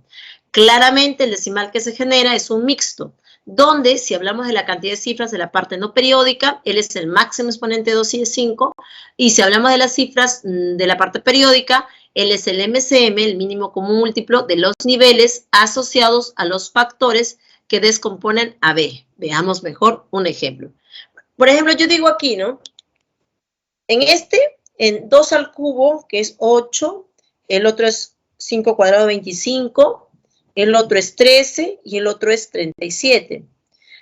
Claramente el decimal que se genera es un mixto, donde si hablamos de la cantidad de cifras de la parte no periódica, él es el máximo exponente de 2 y de 5, y si hablamos de las cifras de la parte periódica, él es el MCM, el mínimo común múltiplo de los niveles asociados a los factores que descomponen a B. Veamos mejor un ejemplo. Por ejemplo, yo digo aquí, ¿no? En en 2 al cubo, que es 8, el otro es 5 cuadrado 25, el otro es 13 y el otro es 37.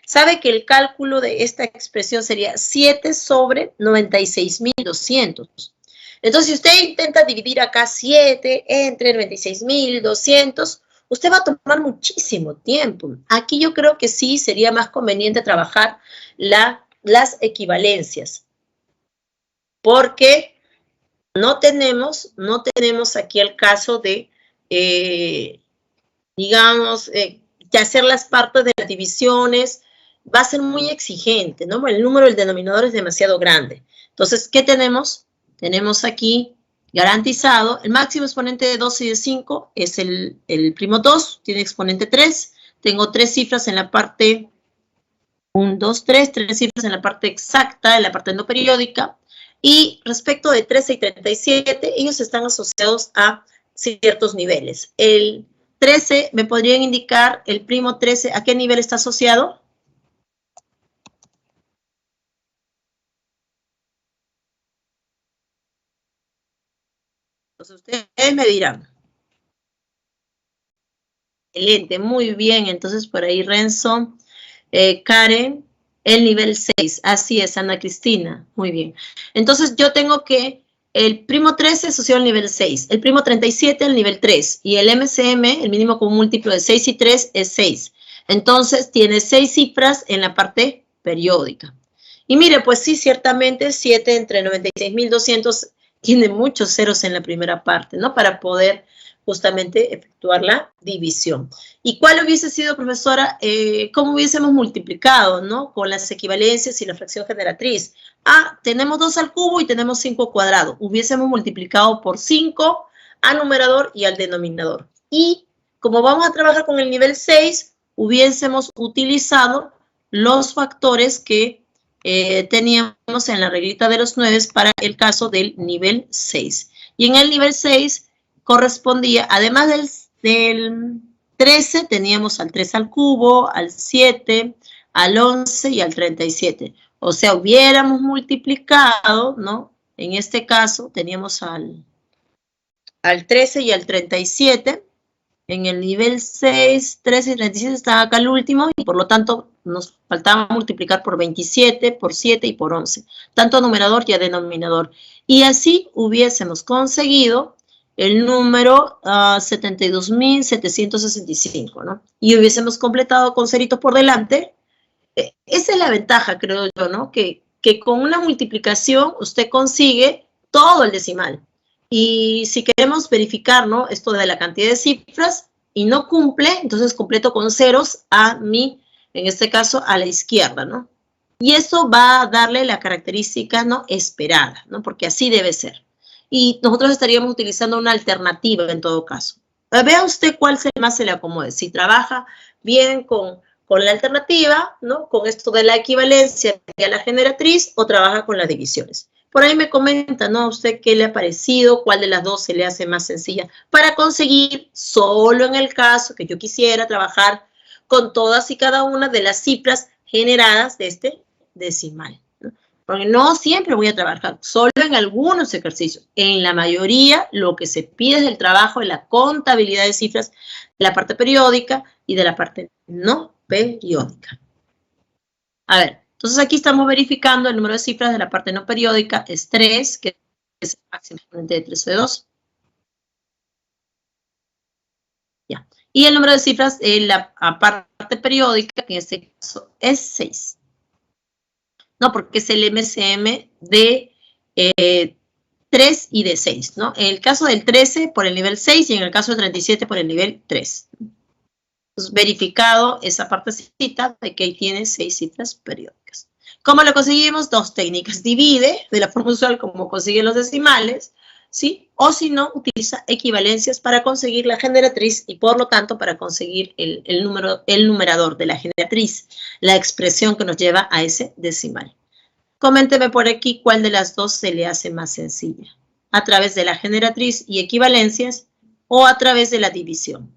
Sabe que el cálculo de esta expresión sería 7 sobre 96.200. Entonces, si usted intenta dividir acá 7 entre 96.200, usted va a tomar muchísimo tiempo. Aquí yo creo que sí sería más conveniente trabajar las equivalencias, porque no tenemos aquí el caso de, digamos, de hacer las partes de las divisiones. Va a ser muy exigente, ¿no? El número del denominador es demasiado grande. Entonces, ¿qué tenemos? Tenemos aquí garantizado, el máximo exponente de 2 y de 5 es el primo 2, tiene exponente 3. Tengo 3 cifras en la parte 1, 2, 3 cifras en la parte exacta, en la parte no periódica. Y respecto de 13 y 37, ellos están asociados a ciertos niveles. El 13, ¿me podrían indicar el primo 13 a qué nivel está asociado? Entonces ustedes me dirán. Excelente, muy bien. Entonces por ahí Renzo, Karen, el nivel 6. Así es, Ana Cristina. Muy bien. Entonces yo tengo que el primo 13 asociado al nivel 6, el primo 37 al nivel 3 y el MCM, el mínimo común múltiplo de 6 y 3 es 6. Entonces tiene 6 cifras en la parte periódica. Y mire, pues sí, ciertamente 7 entre 96.200 tiene muchos ceros en la primera parte, ¿no? Para poder justamente efectuar la división. ¿Y cuál hubiese sido, profesora, cómo hubiésemos multiplicado, ¿no? Con las equivalencias y la fracción generatriz. Ah, tenemos 2 al cubo y tenemos 5 al cuadrado. Hubiésemos multiplicado por 5 al numerador y al denominador. Y como vamos a trabajar con el nivel 6, hubiésemos utilizado los factores que teníamos en la reglita de los 9 para el caso del nivel 6. Y en el nivel 6 correspondía, además del 13, teníamos al 3 al cubo, al 7, al 11 y al 37. O sea, hubiéramos multiplicado, ¿no? En este caso, teníamos al 13 y al 37. En el nivel 6, 13 y 37 estaba acá el último y por lo tanto nos faltaba multiplicar por 27, por 7 y por 11, tanto a numerador y a denominador. Y así hubiésemos conseguido el número 72.765, ¿no? Y hubiésemos completado con ceritos por delante. Esa es la ventaja, creo yo, ¿no? Que con una multiplicación usted consigue todo el decimal. Y si queremos verificar, ¿no? Esto de la cantidad de cifras y no cumple, entonces completo con ceros a mi, en este caso, a la izquierda, ¿no? Y eso va a darle la característica, ¿no? Esperada, ¿no? Porque así debe ser. Y nosotros estaríamos utilizando una alternativa en todo caso. Vea usted cuál más se le acomode. Si trabaja bien con la alternativa, ¿no? Con esto de la equivalencia y a la generatriz, o trabaja con las divisiones. Por ahí me comenta, ¿no? A usted qué le ha parecido, cuál de las dos se le hace más sencilla para conseguir, solo en el caso que yo quisiera trabajar con todas y cada una de las cifras generadas de este decimal, ¿no? Porque no siempre voy a trabajar, solo en algunos ejercicios. En la mayoría, lo que se pide es el trabajo de la contabilidad de cifras, de la parte periódica y de la parte no periódica. A ver. Entonces aquí estamos verificando el número de cifras de la parte no periódica, es 3, que es el máximo exponente de 13 de 2. Ya. Y el número de cifras de la parte periódica, que en este caso es 6. No, porque es el MCM de 3 y de 6, ¿no? En el caso del 13 por el nivel 6 y en el caso del 37 por el nivel 3. Entonces, verificado esa partecita de que tiene 6 cifras periódicas. ¿Cómo lo conseguimos? Dos técnicas. Divide de la forma usual como consigue los decimales, ¿sí? O si no, utiliza equivalencias para conseguir la generatriz y por lo tanto para conseguir el numerador de la generatriz, la expresión que nos lleva a ese decimal. Coménteme por aquí cuál de las dos se le hace más sencilla. A través de la generatriz y equivalencias o a través de la división.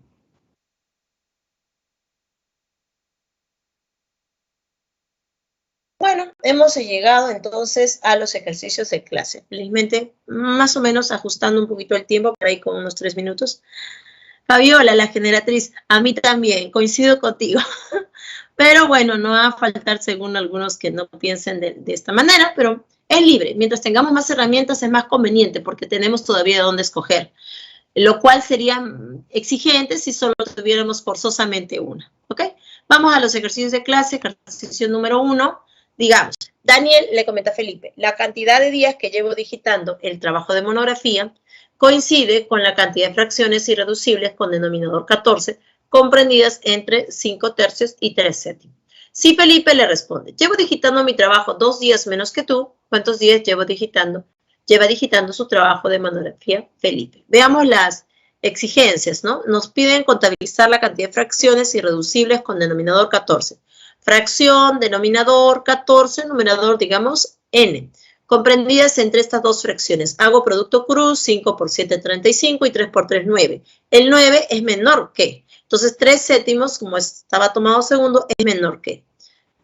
bueno, hemos llegado entonces a los ejercicios de clase. Felizmente, más o menos ajustando un poquito el tiempo, por ahí con unos 3 minutos. Fabiola, la generatriz, a mí también, coincido contigo. Pero bueno, no va a faltar según algunos que no piensen de esta manera, pero es libre. Mientras tengamos más herramientas es más conveniente porque tenemos todavía de dónde escoger, lo cual sería exigente si solo tuviéramos forzosamente una, ¿ok? Vamos a los ejercicios de clase, ejercicio número 1. Digamos, Daniel le comenta a Felipe, la cantidad de días que llevo digitando el trabajo de monografía coincide con la cantidad de fracciones irreducibles con denominador 14, comprendidas entre 5 tercios y 3 séptimos. Si Felipe le responde, llevo digitando mi trabajo 2 días menos que tú, ¿cuántos días lleva digitando su trabajo de monografía Felipe? Veamos las exigencias, ¿no? Nos piden contabilizar la cantidad de fracciones irreducibles con denominador 14. Fracción, denominador 14, numerador, digamos, n. Comprendidas entre estas dos fracciones. Hago producto cruz, 5 por 7, 35 y 3 por 3, 9. El 9 es menor que. Entonces, 3 séptimos, como estaba tomado segundo, es menor que.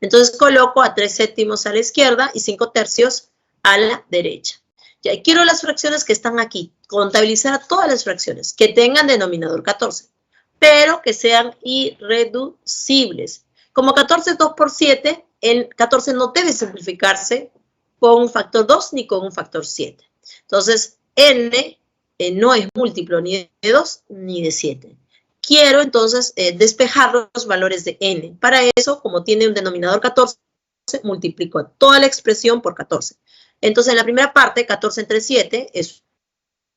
Entonces, coloco a 3 séptimos a la izquierda y 5 tercios a la derecha. Ya, quiero las fracciones que están aquí. Contabilizar todas las fracciones que tengan denominador 14, pero que sean irreducibles. Como 14 es 2 por 7, el 14 no debe simplificarse con un factor 2 ni con un factor 7. Entonces, n no es múltiplo ni de 2 ni de 7. Quiero entonces despejar los valores de n. Para eso, como tiene un denominador 14, multiplico toda la expresión por 14. Entonces, en la primera parte, 14 entre 7 es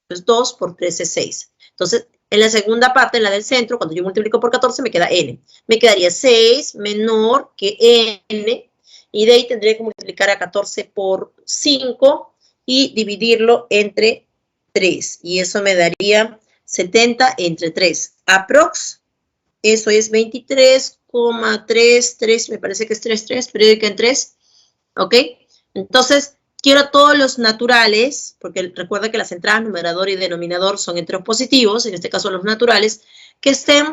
2 por 3 es 6. Entonces, en la segunda parte, en la del centro, cuando yo multiplico por 14, me queda n. Me quedaría 6 menor que n. Y de ahí tendré que multiplicar a 14 por 5 y dividirlo entre 3. Y eso me daría 70 entre 3. Aprox, eso es 23,33, me parece que es 33, periódica en 3. ¿Ok? Entonces, quiero todos los naturales, porque recuerda que las entradas numerador y denominador son enteros positivos, en este caso los naturales, que estén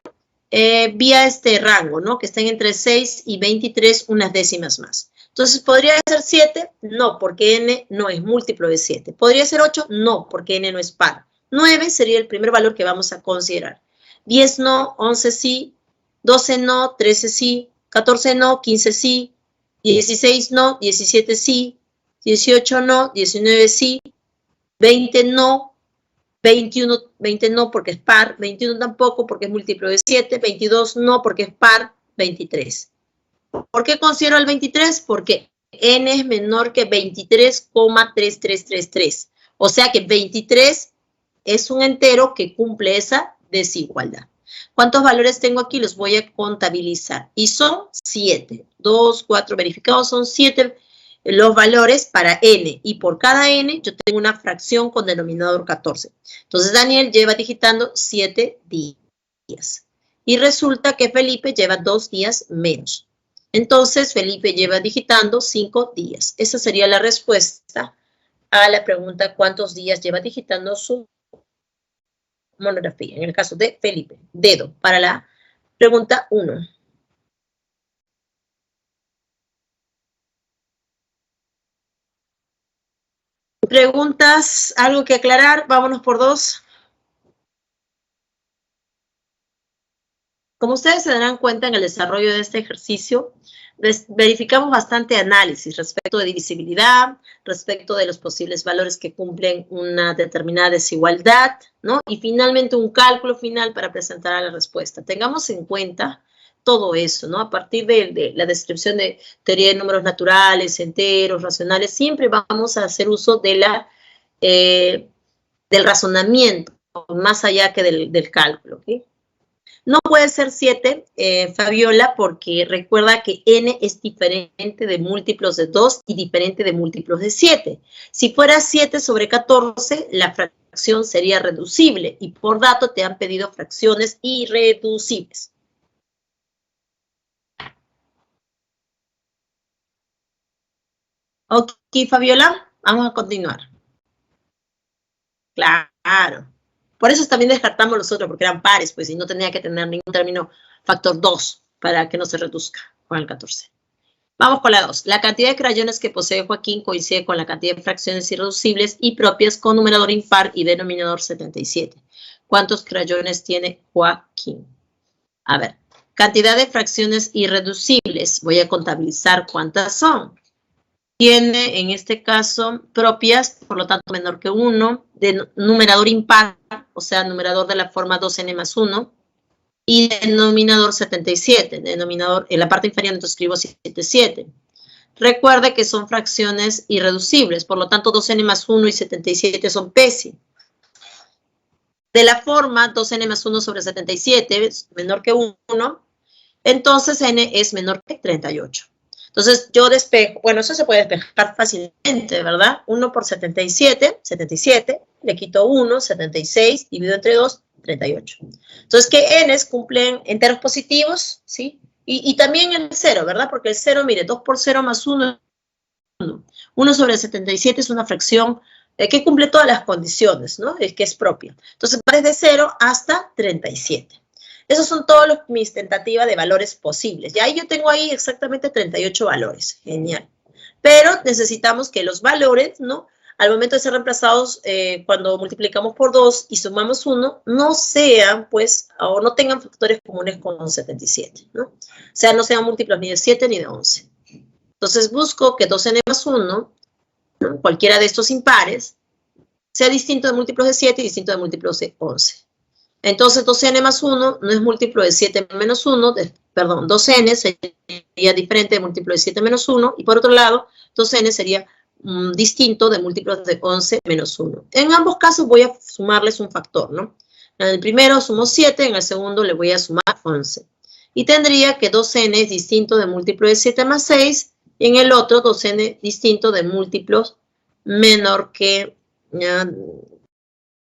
vía este rango, ¿no? Que estén entre 6 y 23 unas décimas más. Entonces, ¿podría ser 7? No, porque n no es múltiplo de 7. ¿Podría ser 8? No, porque n no es par. 9 sería el primer valor que vamos a considerar. 10 no, 11 sí, 12 no, 13 sí, 14 no, 15 sí, 16 no, 17 sí, 18 no, 19 sí, 20 no, 21, 20 no porque es par, 21 tampoco porque es múltiplo de 7, 22 no porque es par, 23. ¿Por qué considero el 23? Porque n es menor que 23,3333. O sea que 23 es un entero que cumple esa desigualdad. ¿Cuántos valores tengo aquí? Los voy a contabilizar. Y son 7. 2, 4 verificados, son 7 los valores para n. Y por cada n yo tengo una fracción con denominador 14. Entonces Daniel lleva digitando 7 días. Y resulta que Felipe lleva 2 días menos. Entonces Felipe lleva digitando 5 días. Esa sería la respuesta a la pregunta ¿cuántos días lleva digitando su monografía? En el caso de Felipe. Dedo para la pregunta 1. ¿Preguntas? ¿Algo que aclarar? Vámonos por 2. Como ustedes se darán cuenta en el desarrollo de este ejercicio, verificamos bastante análisis respecto de divisibilidad, respecto de los posibles valores que cumplen una determinada desigualdad, ¿no? Y finalmente un cálculo final para presentar a la respuesta. Tengamos en cuenta todo eso, ¿no? A partir de la descripción de teoría de números naturales, enteros, racionales, siempre vamos a hacer uso de del razonamiento, más allá que del cálculo, ¿ok? No puede ser 7, Fabiola, porque recuerda que n es diferente de múltiplos de 2 y diferente de múltiplos de 7. Si fuera 7 sobre 14, la fracción sería reducible y por dato te han pedido fracciones irreducibles. Ok, Fabiola, vamos a continuar. Claro. Por eso también descartamos los otros, porque eran pares, pues, y no tenía que tener ningún término factor 2 para que no se reduzca con el 14. Vamos con la 2. La cantidad de crayones que posee Joaquín coincide con la cantidad de fracciones irreducibles y propias con numerador impar y denominador 77. ¿Cuántos crayones tiene Joaquín? A ver, cantidad de fracciones irreducibles. Voy a contabilizar cuántas son. Tiene, en este caso, propias, por lo tanto, menor que 1, de numerador impar, o sea, numerador de la forma 2n más 1, y denominador 77, denominador, en la parte inferior, entonces escribo 77. Recuerde que son fracciones irreducibles, por lo tanto, 2n más 1 y 77 son PESI. De la forma 2n más 1 sobre 77 es menor que 1, entonces n es menor que 38. Entonces, yo despejo, bueno, eso se puede despejar fácilmente, ¿verdad? 1 por 77, 77, le quito 1, 76, divido entre 2, 38. Entonces, que n's cumplen enteros positivos, ¿sí? Y también el 0, ¿verdad? Porque el 0, mire, 2 por 0 más 1, 1. 1 sobre 77 es una fracción que cumple todas las condiciones, ¿no? Es que es propia. Entonces, va desde 0 hasta 37. Esos son todos mis tentativas de valores posibles. Ya yo tengo ahí exactamente 38 valores. Genial. Pero necesitamos que los valores, ¿no? Al momento de ser reemplazados, cuando multiplicamos por 2 y sumamos 1, no sean, pues, o no tengan factores comunes con 77, ¿no? O sea, no sean múltiplos ni de 7 ni de 11. Entonces busco que 2n más 1, ¿no? Cualquiera de estos impares, sea distinto de múltiplos de 7 y distinto de múltiplos de 11. Entonces, 2n más 1 no es múltiplo de 7 menos 1, perdón, 2n sería diferente de múltiplo de 7 menos 1, y por otro lado, 2n sería distinto de múltiplos de 11 menos 1. En ambos casos voy a sumarles un factor, ¿no? En el primero sumo 7, en el segundo le voy a sumar 11. Y tendría que 2n es distinto de múltiplo de 7 más 6, y en el otro 2n distinto de múltiplos menor que...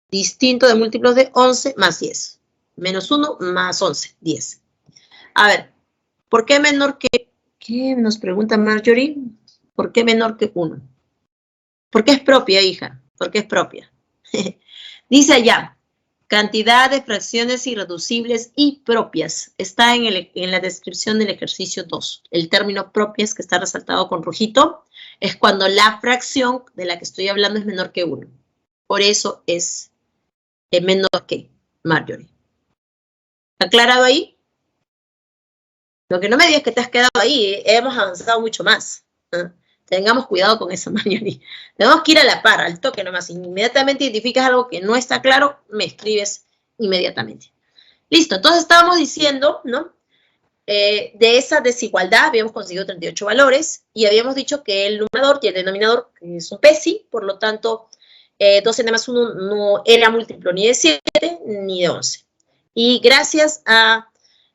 distinto de múltiplos de 11 más 10. Menos 1 más 11, 10. A ver, ¿por qué menor que... ¿Qué nos pregunta Marjorie? ¿Por qué menor que 1? Porque es propia, hija. Porque es propia. Dice allá, cantidad de fracciones irreducibles y propias. Está en la descripción del ejercicio 2. El término propias, que está resaltado con rojito, es cuando la fracción de la que estoy hablando es menor que 1. Por eso es menor que Marjorie. ¿Aclarado ahí? Lo que no me digas que te has quedado ahí, hemos avanzado mucho más. Tengamos cuidado con eso, Marjorie. Tenemos que ir a la par, al toque nomás. Inmediatamente identificas algo que no está claro, me escribes inmediatamente. Listo, entonces estábamos diciendo, ¿no? De esa desigualdad habíamos conseguido 38 valores y habíamos dicho que el numerador y el denominador es un PESI, por lo tanto, 2n más 1 no era múltiplo ni de 7 ni de 11. Y gracias a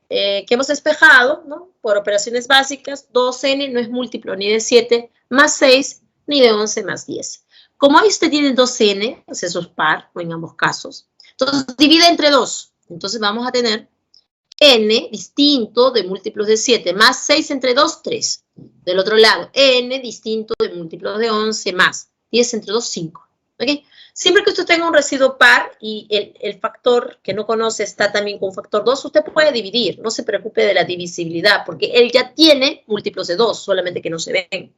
que hemos despejado, ¿no? Por operaciones básicas, 2n no es múltiplo ni de 7 más 6 ni de 11 más 10. Como ahí usted tiene 2n, pues eso es par, ¿no? En ambos casos. Entonces divide entre 2. Entonces vamos a tener n distinto de múltiplos de 7 más 6 entre 2, 3. Del otro lado, n distinto de múltiplos de 11 más 10 entre 2, 5. ¿Okay? Siempre que usted tenga un residuo par y el factor que no conoce está también con factor 2, usted puede dividir. No se preocupe de la divisibilidad, porque él ya tiene múltiplos de 2, solamente que no se ven.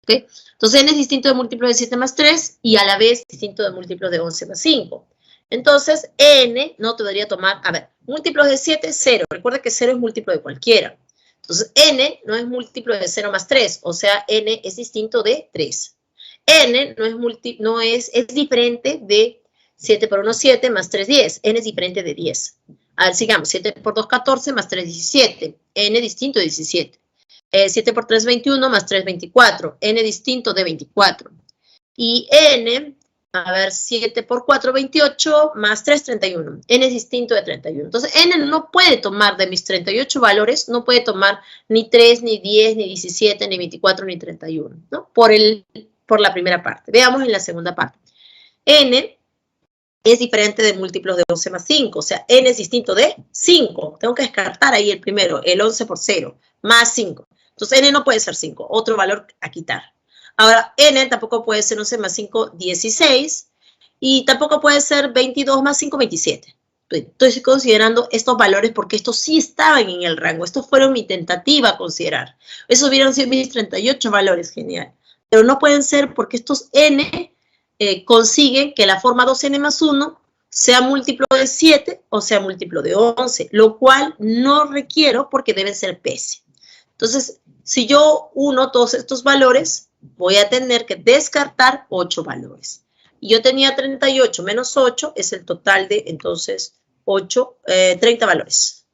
¿Okay? Entonces, n es distinto de múltiplos de 7 más 3 y a la vez distinto de múltiplos de 11 más 5. Entonces, n no debería tomar, a ver, múltiplos de 7, 0. Recuerda que 0 es múltiplo de cualquiera. Entonces, n no es múltiplo de 0 más 3, o sea, n es distinto de 3. N es diferente de 7 por 1, 7, más 3, 10. N es diferente de 10. A ver, sigamos. 7 por 2, 14, más 3, 17. N distinto de 17. 7 por 3, 21, más 3, 24. N distinto de 24. Y N, a ver, 7 por 4, 28, más 3, 31. N es distinto de 31. Entonces, N no puede tomar de mis 38 valores, no puede tomar ni 3, ni 10, ni 17, ni 24, ni 31, ¿no? Por la primera parte. Veamos en la segunda parte. N es diferente de múltiplos de 11 más 5. O sea, N es distinto de 5. Tengo que descartar ahí el primero, el 11 por 0, más 5. Entonces, N no puede ser 5. Otro valor a quitar. Ahora, N tampoco puede ser 11 más 5, 16. Y tampoco puede ser 22 más 5, 27. Estoy considerando estos valores porque estos sí estaban en el rango. Estos fueron mi tentativa a considerar. Esos hubieran sido mis 38 valores, genial. Pero no pueden ser porque estos n consiguen que la forma 2n más 1 sea múltiplo de 7 o sea múltiplo de 11, lo cual no requiero porque deben ser PC. Entonces, si yo uno todos estos valores, voy a tener que descartar 8 valores. Y yo tenía 38 menos 8 es el total de, entonces, 30 valores.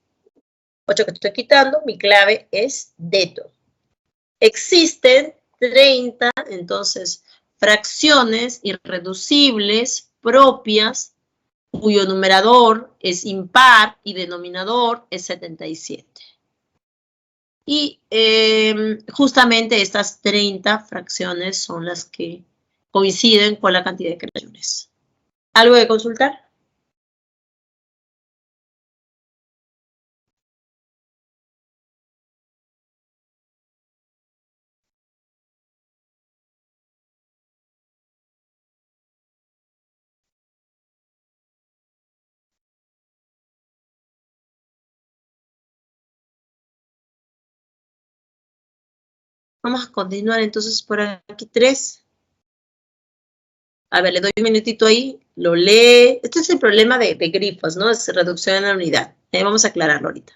8 que estoy quitando, mi clave es DETO. Existen 30, entonces, fracciones irreducibles propias cuyo numerador es impar y denominador es 77. Y justamente estas 30 fracciones son las que coinciden con la cantidad de creaciones. ¿Algo de consultar? Vamos a continuar entonces por aquí 3. A ver, le doy un minutito ahí, lo lee. Este es el problema de grifos, ¿no? Es reducción en la unidad. Vamos a aclararlo ahorita.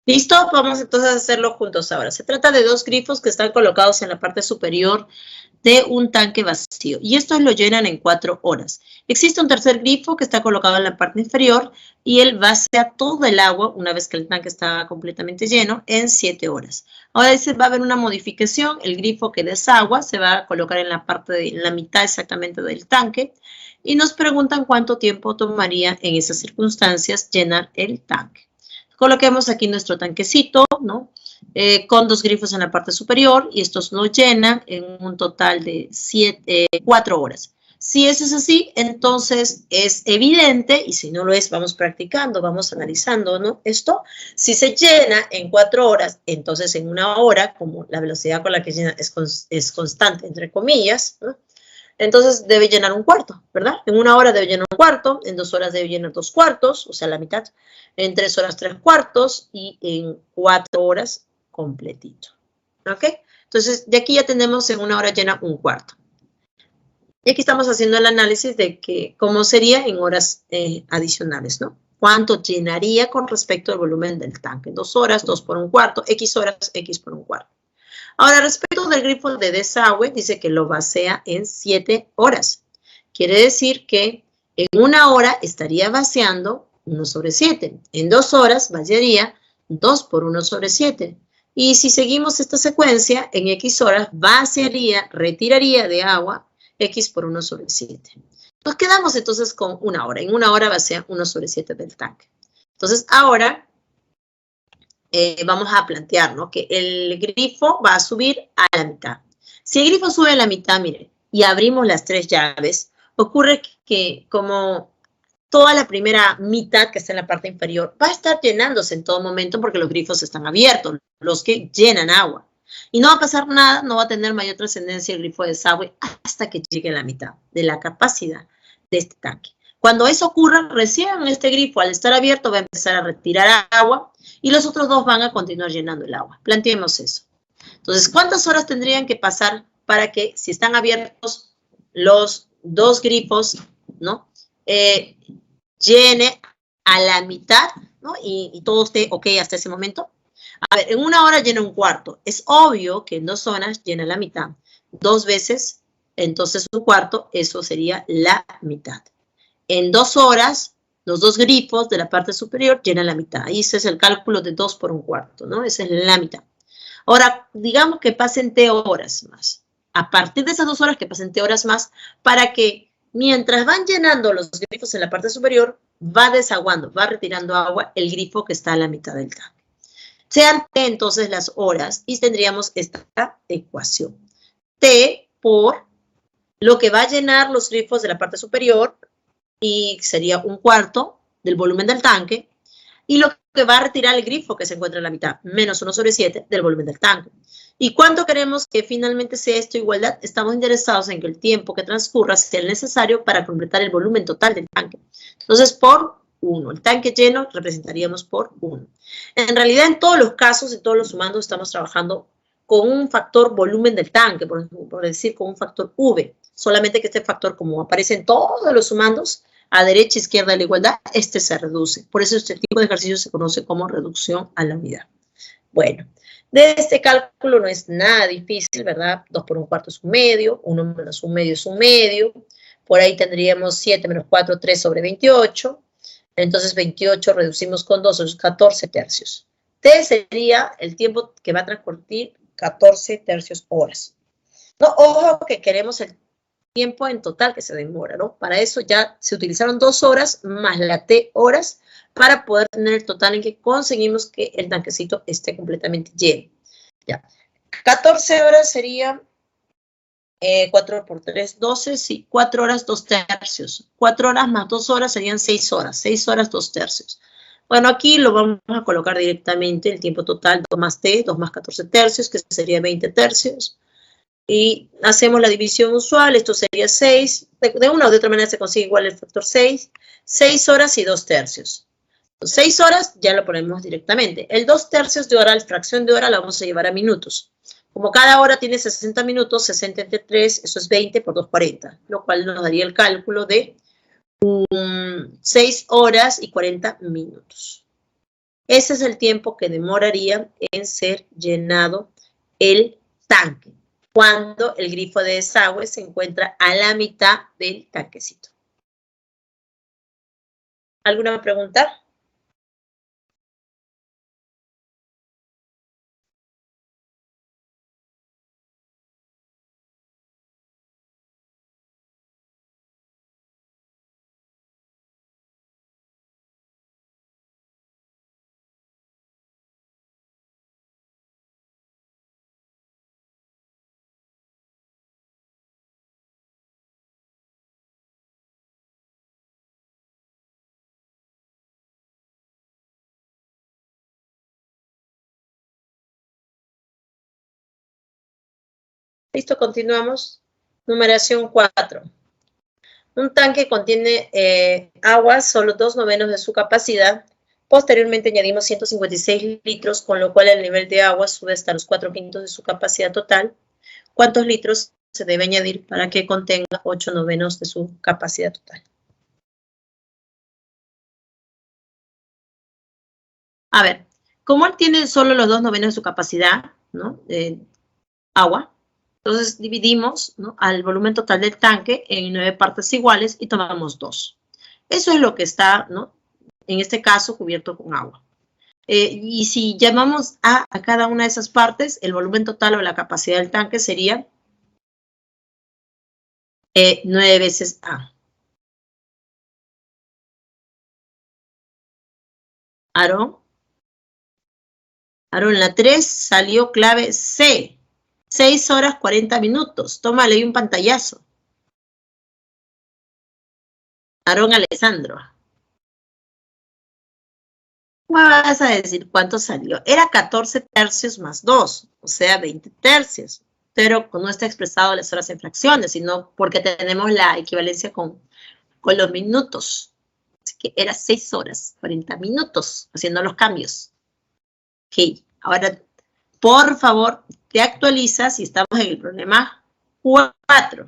¿Listo? Vamos entonces a hacerlo juntos ahora. Se trata de dos grifos que están colocados en la parte superior de un tanque vacío. Y estos lo llenan en 4 horas. Existe un tercer grifo que está colocado en la parte inferior y él vacía todo el agua, una vez que el tanque está completamente lleno, en 7 horas. Ahora va a haber una modificación. El grifo que desagua se va a colocar en la parte en la mitad exactamente del tanque. Y nos preguntan cuánto tiempo tomaría en esas circunstancias llenar el tanque. Coloquemos aquí nuestro tanquecito, ¿no? Con 2 grifos en la parte superior y estos lo llenan en un total de 4 horas. Si eso es así, entonces es evidente, y si no lo es, vamos practicando, vamos analizando, ¿no? Esto, si se llena en 4 horas, entonces en 1 hora, como la velocidad con la que llena es constante, entre comillas, ¿no? Entonces debe llenar un cuarto, ¿verdad? En 1 hora debe llenar un cuarto, en 2 horas debe llenar 2 cuartos, o sea, la mitad, en 3 horas 3 cuartos y en 4 horas completito, ¿ok? Entonces, de aquí ya tenemos en 1 hora llena un cuarto. Y aquí estamos haciendo el análisis de que cómo sería en horas adicionales, ¿no? ¿Cuánto llenaría con respecto al volumen del tanque? 2 horas, 2 por un cuarto, X horas, X por un cuarto. Ahora, respecto del grifo de desagüe, dice que lo vacía en 7 horas. Quiere decir que en 1 hora estaría vaciando 1 sobre 7. En 2 horas vaciaría 2 por 1 sobre 7. Y si seguimos esta secuencia, en X horas vaciaría, retiraría de agua X por 1 sobre 7. Nos quedamos entonces con 1 hora. En 1 hora vacía 1 sobre 7 del tanque. Entonces, ahora vamos a plantear, ¿no? Que el grifo va a subir a la mitad. Si el grifo sube a la mitad, miren, y abrimos las 3 llaves, ocurre que como toda la primera mitad que está en la parte inferior va a estar llenándose en todo momento porque los grifos están abiertos, los que llenan agua. Y no va a pasar nada, no va a tener mayor trascendencia el grifo de desagüe hasta que llegue a la mitad de la capacidad de este tanque. Cuando eso ocurra, recién este grifo, al estar abierto, va a empezar a retirar agua y los otros dos van a continuar llenando el agua. Planteemos eso. Entonces, ¿cuántas horas tendrían que pasar para que, si están abiertos los dos grifos, ¿no? Llene a la mitad, ¿no? Y todo esté ok hasta ese momento. A ver, en 1 hora llena 1/4. Es obvio que en 2 horas llena la mitad. 2 veces, entonces 1/4, eso sería la mitad. En 2 horas, los dos grifos de la parte superior llenan la mitad. Ahí ese es el cálculo de 2 por 1/4, ¿no? Esa es la mitad. Ahora, digamos que pasen T horas más. A partir de esas 2 horas que pasen T horas más, para que mientras van llenando los grifos en la parte superior, va desaguando, va retirando agua el grifo que está a la mitad del tanque. Sean T entonces las horas y tendríamos esta ecuación. T por lo que va a llenar los grifos de la parte superior y sería 1/4 del volumen del tanque y lo que va a retirar el grifo que se encuentra en la mitad, menos 1/7 del volumen del tanque. ¿Y cuánto queremos que finalmente sea esto igualdad? Estamos interesados en que el tiempo que transcurra sea el necesario para completar el volumen total del tanque. Entonces, por 1. El tanque lleno representaríamos por 1. En realidad, en todos los casos, en todos los sumandos, estamos trabajando con un factor volumen del tanque, por decir, con un factor V. Solamente que este factor, como aparece en todos los sumandos, a derecha e izquierda de la igualdad, este se reduce. Por eso este tipo de ejercicio se conoce como reducción a la unidad. Bueno, de este cálculo no es nada difícil, ¿verdad? 2 por 1/4 es 1/2, 1 menos 1/2 es 1/2. Por ahí tendríamos 7 menos 4, 3 sobre 28. Entonces 28 reducimos con 2, son 14 tercios. T sería el tiempo que va a transcurrir 14 tercios horas. No, ojo que queremos el tiempo en total que se demora, ¿no? Para eso ya se utilizaron 2 horas más la T horas para poder tener el total en que conseguimos que el tanquecito esté completamente lleno. Ya. 14 horas sería 4 por 3, 12, sí, 4 horas, 2 tercios. 4 horas más 2 horas serían 6 horas. 6 horas, 2 tercios. Bueno, aquí lo vamos a colocar directamente, el tiempo total, 2 más T, 2 más 14 tercios, que sería 20 tercios. Y hacemos la división usual, esto sería 6. De una o de otra manera se consigue igual el factor 6. 6 horas y 2 tercios. 6 horas ya lo ponemos directamente. El 2 tercios de hora, la fracción de hora, la vamos a llevar a minutos. Como cada hora tiene 60 minutos, 60 entre 3, eso es 20 por 2, 40. Lo cual nos daría el cálculo de 6 horas y 40 minutos. Ese es el tiempo que demoraría en ser llenado el tanque, cuando el grifo de desagüe se encuentra a la mitad del tanquecito. ¿Alguna pregunta? Listo, continuamos. Numeración 4. Un tanque contiene agua, solo 2/9 de su capacidad. Posteriormente añadimos 156 litros, con lo cual el nivel de agua sube hasta los 4/5 de su capacidad total. ¿Cuántos litros se debe añadir para que contenga 8/9 de su capacidad total? A ver, como él tiene solo los 2/9 de su capacidad, ¿no? Agua, entonces dividimos, ¿no?, al volumen total del tanque en 9 partes iguales y tomamos 2. Eso es lo que está, ¿no?, en este caso cubierto con agua. Y si llamamos a cada una de esas partes, el volumen total o la capacidad del tanque sería 9 veces A. Aarón, la 3 salió clave C. 6 horas 40 minutos. Tómale un pantallazo. Aarón Alessandro. ¿Cómo vas a decir cuánto salió? Era 14 tercios más 2, o sea, 20 tercios. Pero no está expresado las horas en fracciones, sino porque tenemos la equivalencia con con los minutos. Así que era 6 horas, 40 minutos haciendo los cambios. Ok, ahora, por favor, te actualizas y estamos en el problema 4.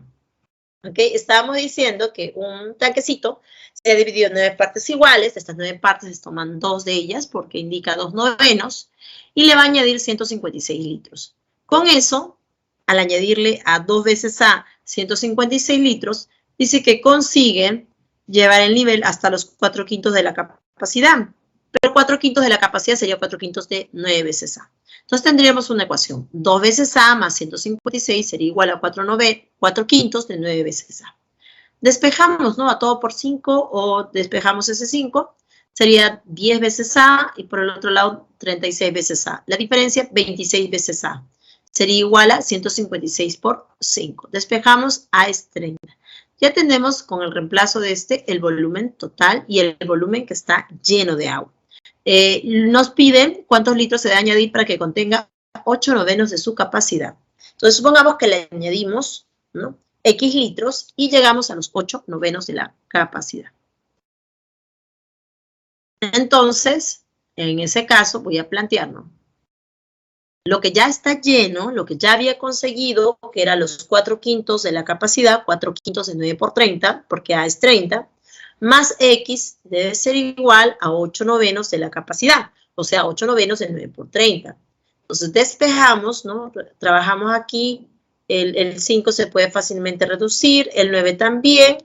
Ok, estábamos diciendo que un tanquecito se ha dividido en 9 partes iguales. De estas 9 partes se toman 2 de ellas porque indica 2/9 y le va a añadir 156 litros. Con eso, al añadirle a 2 veces A 156 litros, dice que consigue llevar el nivel hasta los 4/5 de la capacidad. Pero 4/5 de la capacidad sería 4/5 de 9 veces A. Entonces tendríamos una ecuación. 2 veces A más 156 sería igual a 4/5 de 9 veces A. Despejamos, ¿no? A todo por 5 o despejamos ese 5. Sería 10 veces A y por el otro lado 36 veces A. La diferencia, 26 veces A. Sería igual a 156 por 5. Despejamos, A es 30. Ya tenemos con el reemplazo de este el volumen total y el volumen que está lleno de agua. Nos piden cuántos litros se debe añadir para que contenga 8/9 de su capacidad. Entonces, supongamos que le añadimos, ¿no?, X litros y llegamos a los 8/9 de la capacidad. Entonces, en ese caso, voy a plantearnos lo que ya está lleno, lo que ya había conseguido, que era los 4/5 de la capacidad, 4/5 de 9 por 30, porque A es 30, más X debe ser igual a 8/9 de la capacidad, o sea, 8/9 de 9 por 30. Entonces, despejamos, ¿no? Trabajamos aquí, el 5 se puede fácilmente reducir, el 9 también,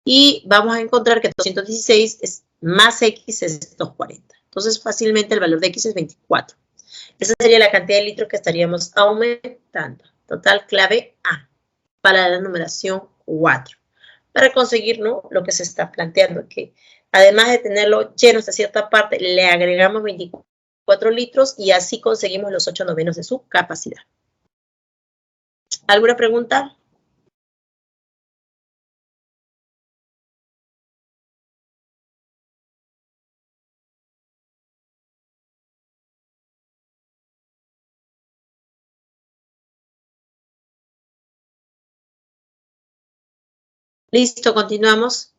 y vamos a encontrar que 216 es más X es 240. Entonces, fácilmente el valor de X es 24. Esa sería la cantidad de litros que estaríamos aumentando. Total clave A para la numeración 4. Para conseguir, ¿no?, lo que se está planteando, que además de tenerlo lleno hasta cierta parte, le agregamos 24 litros y así conseguimos los 8/9 de su capacidad. ¿Alguna pregunta? Listo, continuamos.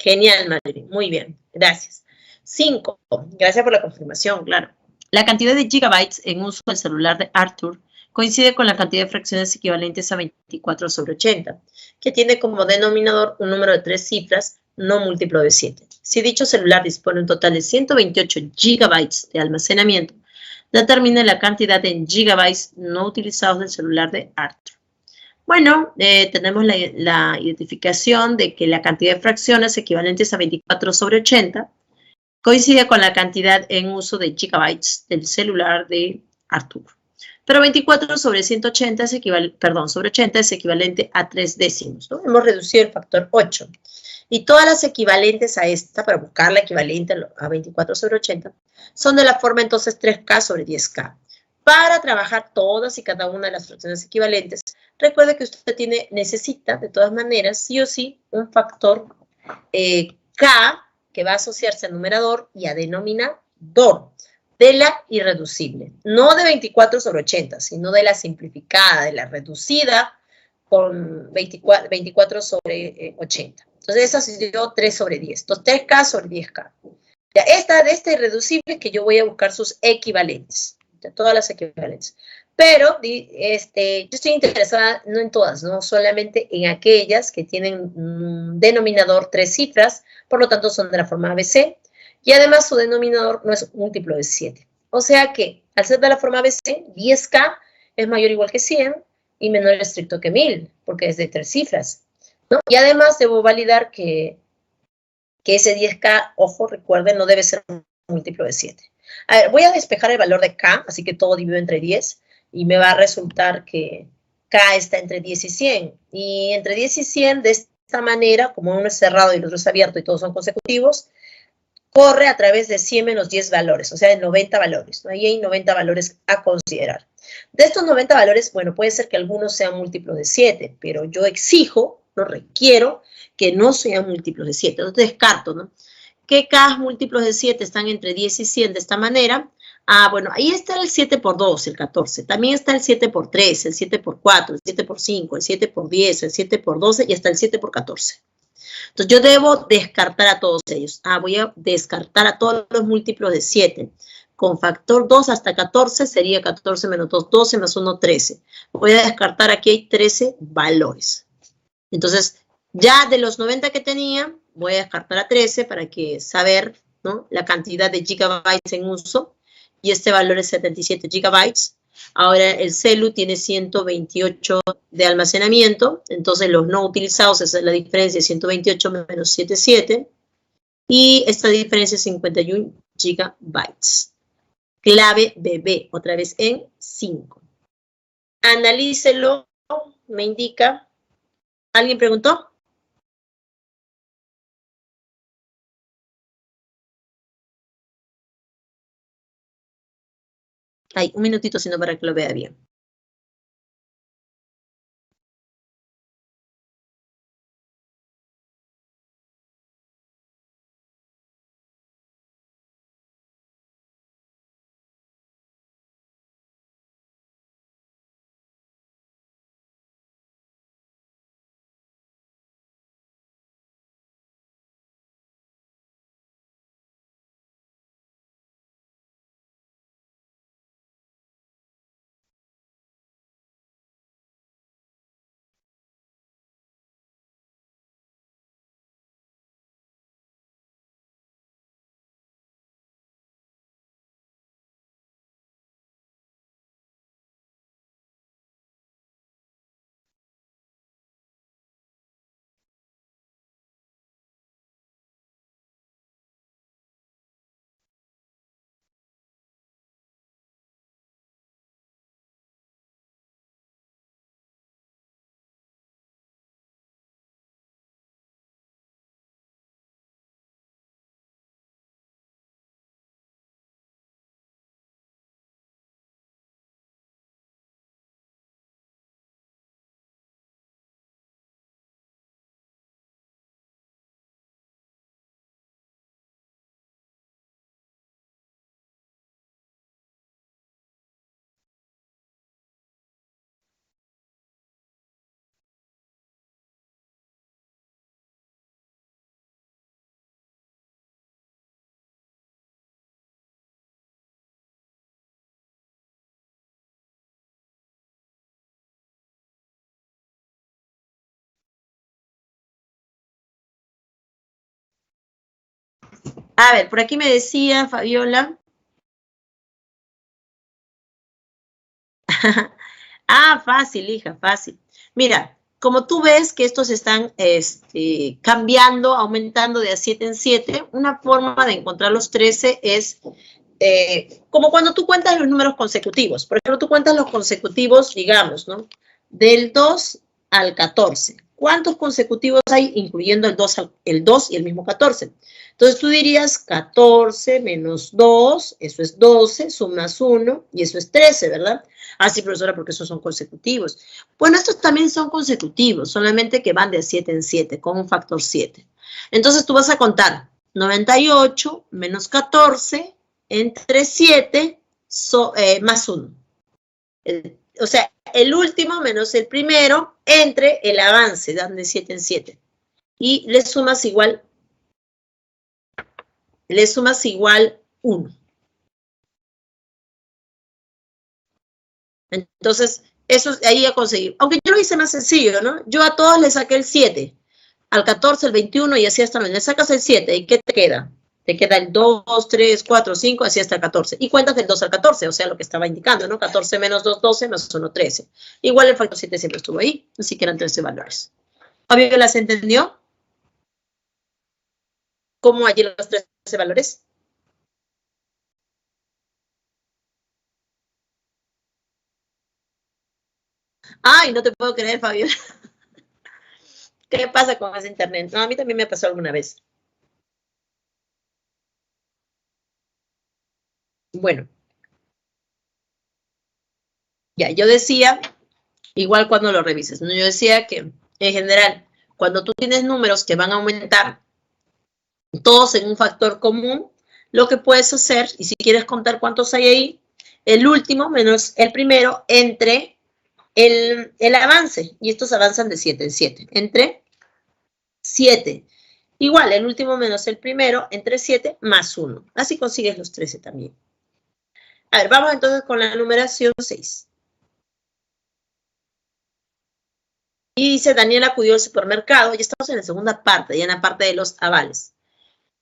Genial, Madeline. Muy bien, gracias. 5. Gracias por la confirmación, claro. La cantidad de gigabytes en uso del celular de Arthur coincide con la cantidad de fracciones equivalentes a 24/80, que tiene como denominador un número de 3 cifras, no múltiplo de 7. Si dicho celular dispone un total de 128 gigabytes de almacenamiento, determine la cantidad de gigabytes no utilizados del celular de Arthur. Bueno, tenemos la identificación de que la cantidad de fracciones equivalentes a 24/80 coincide con la cantidad en uso de gigabytes del celular de Arthur. Pero 24/180 es sobre 80 es equivalente a 3 décimos, ¿no? Hemos reducido el factor 8. Y todas las equivalentes a esta, para buscar la equivalente a 24/80, son de la forma entonces 3K sobre 10K. Para trabajar todas y cada una de las fracciones equivalentes, recuerde que usted necesita, de todas maneras, sí o sí, un factor K que va a asociarse al numerador y a denominador de la irreducible. No de 24/80, sino de la simplificada, de la reducida con 24/80. Entonces, esa sería 3 sobre 10. Entonces, 3K sobre 10K. Ya, de esta irreducible que yo voy a buscar sus equivalentes. De todas las equivalentes. Pero yo estoy interesada no en todas, no solamente en aquellas que tienen un denominador 3 cifras, por lo tanto son de la forma ABC, y además su denominador no es múltiplo de 7. O sea que, al ser de la forma ABC, 10K es mayor o igual que 100 y menor o estricto que 1000, porque es de 3 cifras, ¿no? Y además debo validar que ese 10K, ojo, recuerden, no debe ser múltiplo de 7. A ver, voy a despejar el valor de K, así que todo divido entre 10, y me va a resultar que K está entre 10 y 100. Y entre 10 y 100, de esta manera, como uno es cerrado y el otro es abierto y todos son consecutivos, corre a través de 100 menos 10 valores, o sea, de 90 valores. ¿No? Ahí hay 90 valores a considerar. De estos 90 valores, bueno, puede ser que algunos sean múltiplos de 7, pero yo exijo, no requiero, que no sean múltiplos de 7. Entonces descarto, ¿no? ¿Qué K múltiplos de 7 están entre 10 y 100 de esta manera? Ah, bueno, ahí está el 7 por 2, el 14. También está el 7 por 3, el 7 por 4, el 7 por 5, el 7 por 10, el 7 por 12 y hasta el 7 por 14. Entonces yo debo descartar a todos ellos. Ah, voy a descartar a todos los múltiplos de 7. Con factor 2 hasta 14 sería 14 menos 2, 12 más 1, 13. Voy a descartar, aquí hay 13 valores. Entonces, ya de los 90 que tenía, voy a descartar a 13 para que saber, ¿no?, la cantidad de gigabytes en uso. Y este valor es 77 gigabytes. Ahora el celu tiene 128 de almacenamiento, entonces los no utilizados, esa es la diferencia, 128 menos 77, y esta diferencia es 51 gigabytes. Clave bebé, otra vez en 5. Analícelo, me indica. ¿Alguien preguntó? Ay, un minutito, sino para que lo vea bien. A ver, por aquí me decía Fabiola. Ah, fácil, hija, fácil. Mira, como tú ves que estos están cambiando, aumentando de a 7 en 7, una forma de encontrar los 13 es como cuando tú cuentas los números consecutivos. Por ejemplo, tú cuentas los consecutivos, digamos, ¿no?, del 2 al 14. ¿Cuántos consecutivos hay, incluyendo el 2 y el mismo 14? Entonces tú dirías 14 menos 2, eso es 12, sumas 1 y eso es 13, ¿verdad? Ah, sí, profesora, porque esos son consecutivos. Bueno, estos también son consecutivos, solamente que van de 7 en 7, con un factor 7. Entonces tú vas a contar 98 menos 14 entre 7 más 1. O sea, el último menos el primero entre el avance, dan de 7 en 7. Y le sumas igual 1. Entonces, eso ahí ya conseguí. Aunque yo lo hice más sencillo, ¿no? Yo a todos les saqué el 7, al 14, el 21 y así hasta el 9. Le sacas el 7 y ¿qué te queda? Te queda el 2, 3, 4, 5, así hasta el 14. Y cuentas del 2 al 14, o sea, lo que estaba indicando, ¿no? 14 menos 2, 12, más 1, 13. Igual el factor 7 siempre estuvo ahí, así que eran 13 valores. ¿Fabiola se entendió? ¿Cómo allí los 13 valores? Ay, no te puedo creer, Fabiola. ¿Qué pasa con ese internet? No, a mí también me pasó alguna vez. Bueno, ya, yo decía, igual cuando lo revises, ¿no? Yo decía que, en general, cuando tú tienes números que van a aumentar todos en un factor común, lo que puedes hacer, y si quieres contar cuántos hay ahí, el último menos el primero entre el avance, y estos avanzan de 7 en 7, entre 7. Igual, el último menos el primero, entre 7 más 1. Así consigues los 13 también. A ver, vamos entonces con la numeración 6. Y dice, Daniel acudió al supermercado, ya estamos en la segunda parte, ya en la parte de los avales.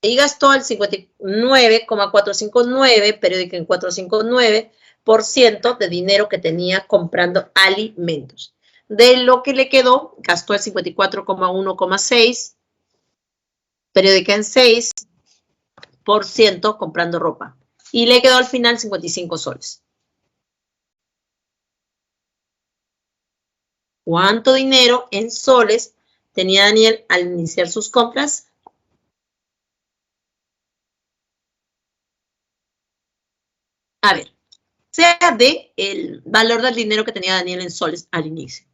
Y gastó el 59,459, periódico en 459%, de dinero que tenía comprando alimentos. De lo que le quedó, gastó el 54,1,6, periódica en 6% comprando ropa. Y le quedó al final 55 soles. ¿Cuánto dinero en soles tenía Daniel al iniciar sus compras? A ver, sea de el valor del dinero que tenía Daniel en soles al inicio.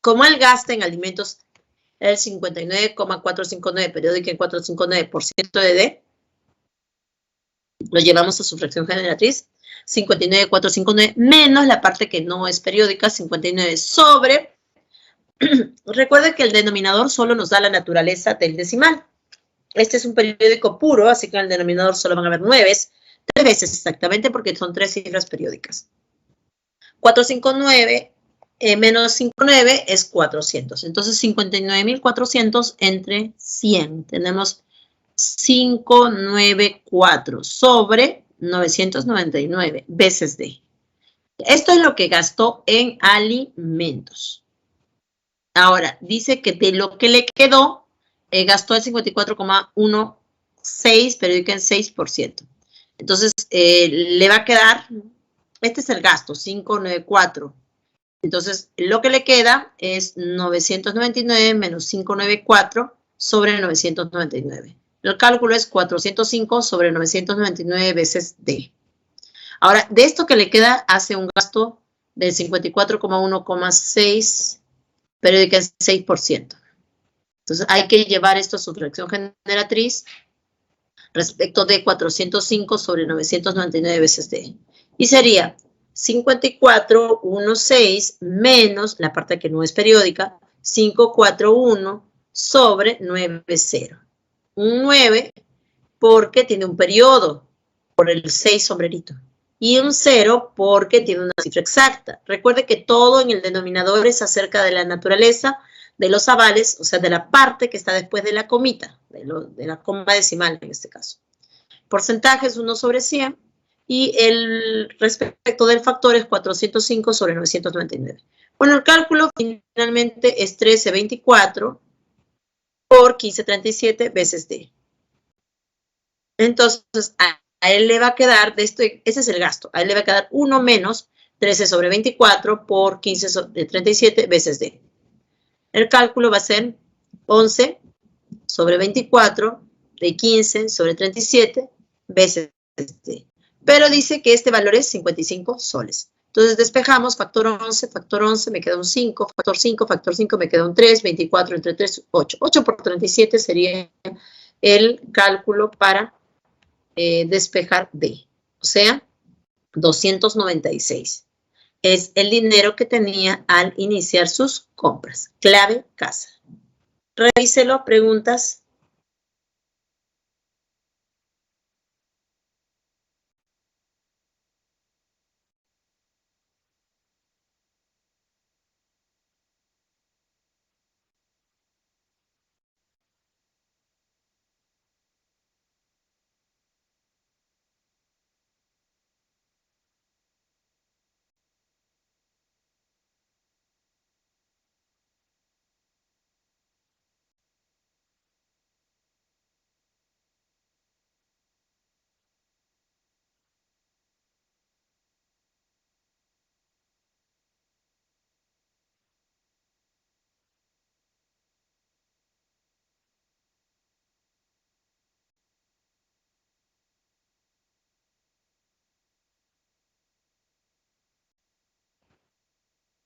Como él gasta en alimentos el 59,459, periódico en 459% de D, lo llevamos a su fracción generatriz, 59,459 menos la parte que no es periódica, 59 sobre. Recuerden que el denominador solo nos da la naturaleza del decimal. Este es un periódico puro, así que en el denominador solo van a haber 9, 3 veces exactamente, porque son 3 cifras periódicas. 459 menos 59 es 400. Entonces, 59.400 entre 100. Tenemos 594 sobre 999 veces D. Esto es lo que gastó en alimentos. Ahora, dice que de lo que le quedó, gastó el 54,16, periódico en 6%. Entonces, le va a quedar, este es el gasto, 594. Entonces, lo que le queda es 999 menos 594 sobre 999. El cálculo es 405 sobre 999 veces D. Ahora, de esto que le queda, hace un gasto del 54,1,6, periódica en 6%. Entonces, hay que llevar esto a su fracción generatriz respecto de 405 sobre 999 veces D. Y sería 54,16 menos la parte que no es periódica, 541 sobre 90. Un 9 porque tiene un periodo, por el 6 sombrerito. Y un 0 porque tiene una cifra exacta. Recuerde que todo en el denominador es acerca de la naturaleza de los avales, o sea, de la parte que está después de la comita, de la coma decimal en este caso. Porcentaje es 1 sobre 100 y el respecto del factor es 405 sobre 999. Bueno, el cálculo finalmente es 1324 por 1537 veces D. Entonces, a él le va a quedar, de esto, ese es el gasto, a él le va a quedar 1 menos 13 sobre 24 por 15 sobre 37 veces D. El cálculo va a ser 11 sobre 24 de 15 sobre 37 veces D. Pero dice que este valor es 55 soles. Entonces despejamos factor 11, me queda un 5, factor 5 me queda un 3, 24 entre 3, 8. 8 por 37 sería el cálculo para despejar D. O sea, 296. Es el dinero que tenía al iniciar sus compras. Clave casa. Revíselo, preguntas.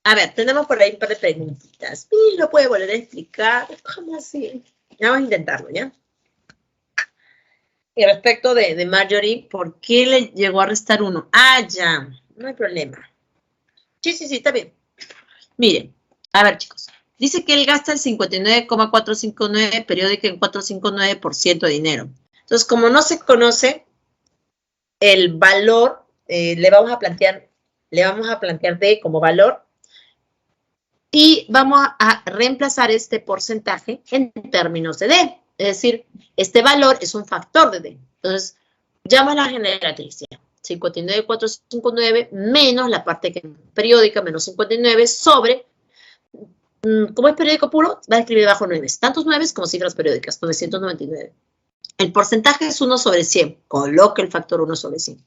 A ver, tenemos por ahí un par de preguntitas. ¿Y lo puede volver a explicar? ¿Cómo así? Vamos a intentarlo, ¿ya? Y respecto de Marjorie, ¿por qué le llegó a restar 1? Ah, ya, no hay problema. Sí, está bien. Miren, a ver, chicos. Dice que él gasta el 59,459 periódico en 459% de dinero. Entonces, como no se conoce el valor, le vamos a plantear D como valor y vamos a reemplazar este porcentaje en términos de D. Es decir, este valor es un factor de D. Entonces, llama a la generatriz. 59,459 menos la parte que es periódica, menos 59, sobre, como es periódico puro, va a escribir bajo 9. Tantos 9 como cifras periódicas, 999. El porcentaje es 1 sobre 100. Coloque el factor 1 sobre 100.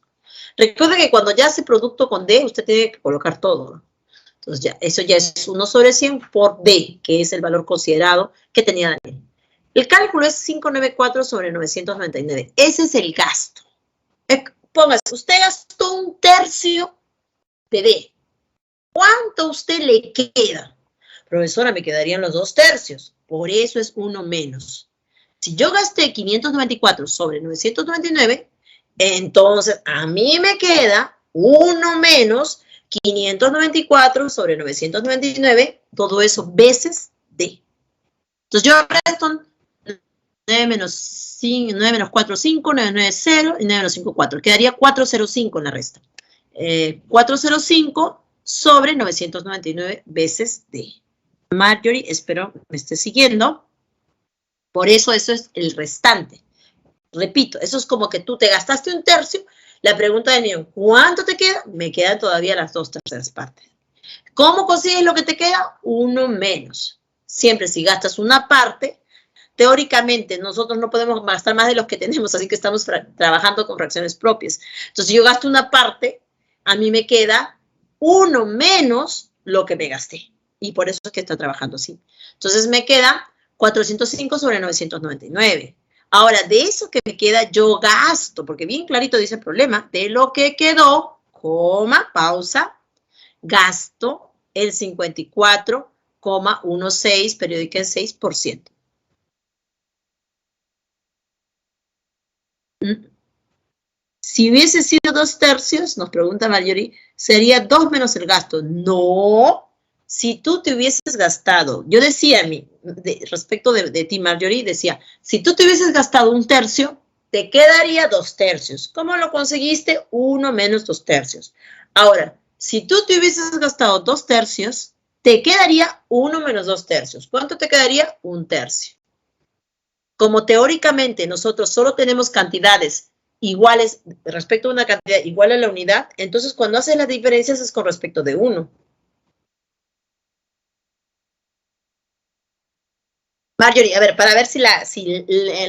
Recuerde que cuando ya hace producto con D, usted tiene que colocar todo, ¿no? Entonces, ya, eso ya es 1 sobre 100 por D, que es el valor considerado que tenía Daniel. El cálculo es 594 sobre 999. Ese es el gasto. Póngase, usted gastó 1/3 de D. ¿Cuánto a usted le queda? Profesora, me quedarían los 2/3. Por eso es 1 menos. Si yo gasté 594 sobre 999, entonces a mí me queda 1 menos 594 sobre 999, todo eso veces D. Entonces yo resto 9 menos 4, 5, 9, 9, 0 y 9 menos 5, 4. Quedaría 405 en la resta. 405 sobre 999 veces D. Marjorie, espero me esté siguiendo. Por eso es el restante. Repito, eso es como que tú te gastaste 1/3. La pregunta de Nion, ¿cuánto te queda? Me quedan todavía las 2/3 partes. ¿Cómo consigues lo que te queda? 1 menos. Siempre si gastas una parte, teóricamente nosotros no podemos gastar más de los que tenemos, así que estamos trabajando con fracciones propias. Entonces, si yo gasto una parte, a mí me queda 1 menos lo que me gasté. Y por eso es que está trabajando así. Entonces, me queda 405 sobre 999. Ahora, de eso que me queda, yo gasto, porque bien clarito dice el problema, de lo que quedó, coma, pausa, gasto el 54,16, periódica en 6%. Si hubiese sido 2/3, nos pregunta Marjorie, sería 2 menos el gasto. No, si tú te hubieses gastado, yo decía respecto de ti, Marjorie, decía, si tú te hubieses gastado 1/3, te quedaría 2/3. ¿Cómo lo conseguiste? 1 menos 2/3. Ahora, si tú te hubieses gastado 2/3, te quedaría 1 menos 2/3. ¿Cuánto te quedaría? 1/3. Como teóricamente nosotros solo tenemos cantidades iguales respecto a una cantidad igual a la unidad, entonces cuando haces las diferencias es con respecto de 1. Marjorie, a ver, para ver si la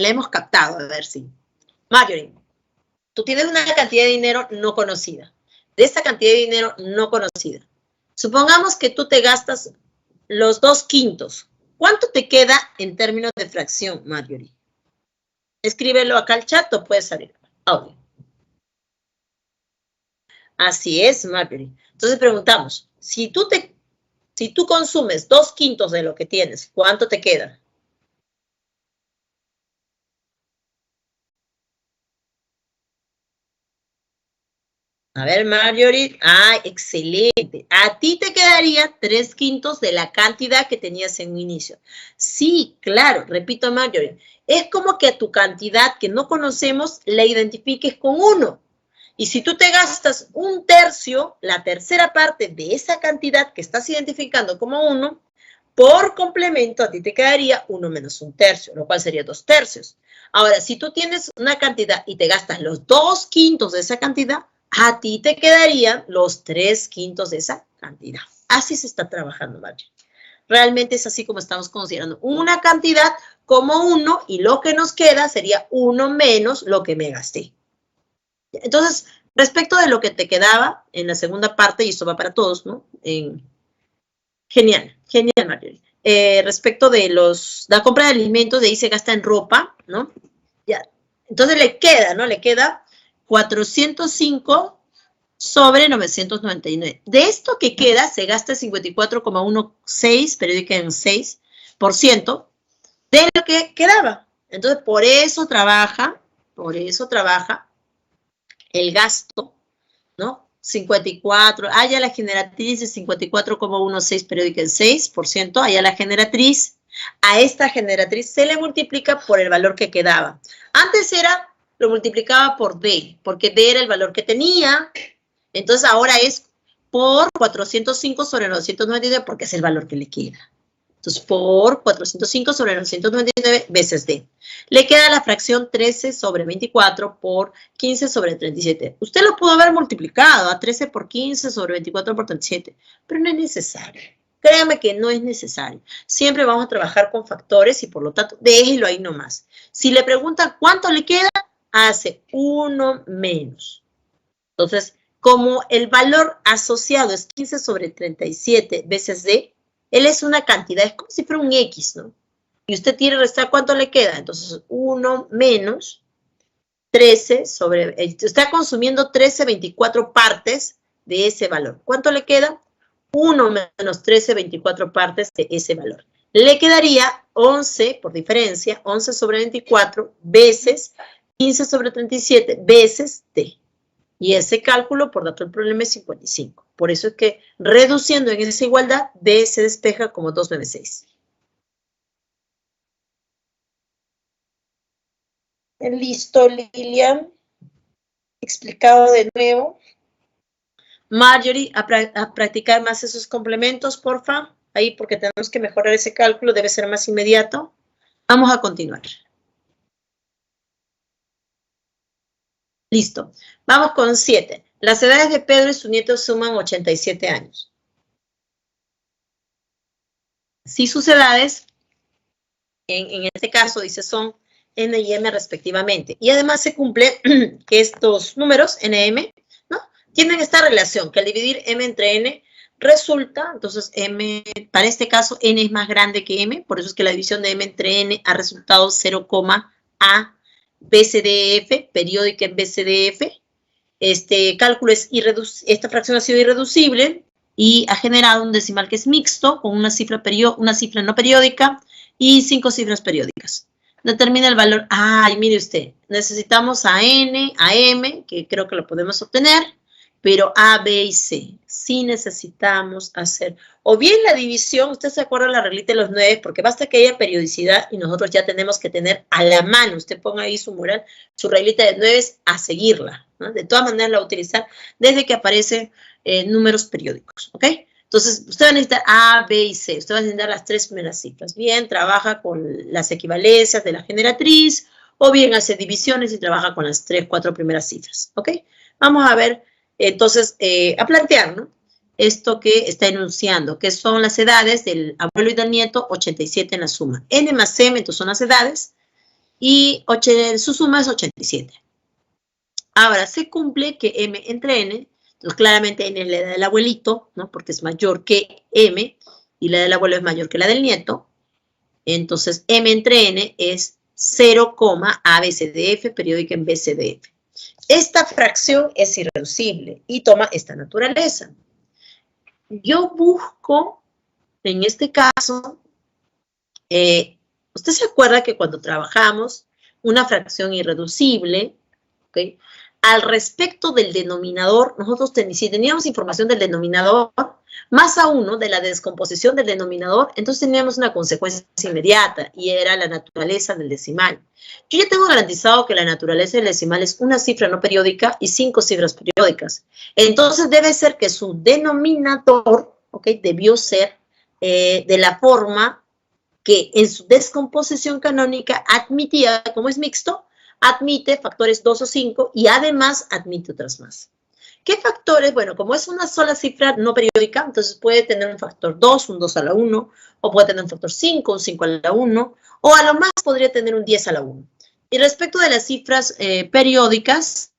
hemos captado, a ver si. Marjorie, tú tienes una cantidad de dinero no conocida. De esta cantidad de dinero no conocida, supongamos que tú te gastas los 2/5. ¿Cuánto te queda en términos de fracción, Marjorie? Escríbelo acá al chat o puedes salir audio. Así es, Marjorie. Entonces preguntamos, si tú consumes 2/5 de lo que tienes, ¿cuánto te queda? A ver, Marjorie. Ah, excelente. A ti te quedaría 3/5 de la cantidad que tenías en un inicio. Sí, claro, repito, Marjorie. Es como que a tu cantidad que no conocemos la identifiques con 1. Y si tú te gastas 1/3, la tercera parte de esa cantidad que estás identificando como 1, por complemento a ti te quedaría 1 menos 1/3, lo cual sería 2/3. Ahora, si tú tienes una cantidad y te gastas los 2/5 de esa cantidad, a ti te quedarían los 3/5 de esa cantidad. Así se está trabajando, Marjorie. Realmente es así como estamos considerando una cantidad como 1 y lo que nos queda sería 1 menos lo que me gasté. Entonces, respecto de lo que te quedaba en la segunda parte, y esto va para todos, ¿no? Genial, Marjorie. Respecto de la compra de alimentos, de ahí se gasta en ropa, ¿no? Ya. Entonces le queda, ¿no? Le queda 405 sobre 999. De esto que queda, se gasta 54,16, periódica en 6%, de lo que quedaba. Entonces, por eso trabaja Por eso trabaja el gasto, ¿no? 54, allá la generatriz es 54,16 periódica en 6%, allá la generatriz, a esta generatriz se le multiplica por el valor que quedaba. Antes lo multiplicaba por D, porque D era el valor que tenía, entonces ahora es por 405 sobre 999, porque es el valor que le queda. Entonces, por 405 sobre 999 veces D. Le queda la fracción 13 sobre 24 por 15 sobre 37. Usted lo pudo haber multiplicado a 13 por 15 sobre 24 por 37, pero no es necesario. Créame que no es necesario. Siempre vamos a trabajar con factores y por lo tanto, déjelo ahí nomás. Si le preguntan cuánto le queda, hace 1 menos. Entonces, como el valor asociado es 15 sobre 37 veces D, él es una cantidad, es como si fuera un X, ¿no? Y usted tiene que restar, ¿cuánto le queda? Entonces, 1 menos 13 sobre, está consumiendo 13/24 partes de ese valor. ¿Cuánto le queda? 1 menos 13/24 partes de ese valor. Le quedaría 11, por diferencia, 11 sobre 24 veces 15 sobre 37 veces D. Y ese cálculo, por dato del problema, es 55. Por eso es que, reduciendo en esa igualdad, D se despeja como 296. Listo, Lilian. Explicado de nuevo. Marjorie, a practicar más esos complementos, porfa. Ahí, porque tenemos que mejorar ese cálculo, debe ser más inmediato. Vamos a continuar. Listo. Vamos con 7. Las edades de Pedro y su nieto suman 87 años. Si sus edades, en este caso, dice, son N y M respectivamente. Y además se cumple que estos números, NM, ¿no? Tienen esta relación, que al dividir M entre N, resulta, entonces M, para este caso, N es más grande que M, por eso es que la división de M entre N ha resultado 0,A BCDF, periódica en BCDF. Este cálculo es esta fracción ha sido irreducible y ha generado un decimal que es mixto, con una cifra no periódica y 5 cifras periódicas. Determina el valor. Ay, mire usted, necesitamos a N, a M, que creo que lo podemos obtener, pero A, B y C sí necesitamos hacer. O bien la división, usted se acuerda de la reglita de los 9, porque basta que haya periodicidad y nosotros ya tenemos que tener a la mano. Usted ponga ahí su mural, su reglita de 9 a seguirla, ¿no? De todas maneras la va a utilizar desde que aparecen números periódicos, ¿ok? Entonces, usted va a necesitar A, B y C. Usted va a necesitar las 3 primeras cifras. Bien, trabaja con las equivalencias de la generatriz, o bien hace divisiones y trabaja con las 3, 4 primeras cifras, ¿ok? Vamos a ver, entonces, a plantear, ¿no? Esto que está enunciando, que son las edades del abuelo y del nieto, 87 en la suma. N más M, entonces son las edades, y su suma es 87. Ahora, se cumple que M entre N, entonces claramente N es la edad del abuelito, ¿no? Porque es mayor que M, y la del abuelo es mayor que la del nieto. Entonces, M entre N es 0, ABCDF, periódica en BCDF. Esta fracción es irreducible y toma esta naturaleza. Yo busco, en este caso, usted se acuerda que cuando trabajamos una fracción irreducible, ¿okay? Al respecto del denominador, nosotros si teníamos información del denominador, más a 1 de la descomposición del denominador, entonces teníamos una consecuencia inmediata, y era la naturaleza del decimal. Yo ya tengo garantizado que la naturaleza del decimal es una cifra no periódica y 5 cifras periódicas. Entonces debe ser que su denominador, ¿ok?, debió ser de la forma que en su descomposición canónica admitía, como es mixto, admite factores 2 o 5 y además admite otras más. ¿Qué factores? Bueno, como es una sola cifra no periódica, entonces puede tener un factor 2, un 2 a la 1, o puede tener un factor 5, un 5 a la 1, o a lo más podría tener un 10 a la 1. Y respecto de las cifras periódicas,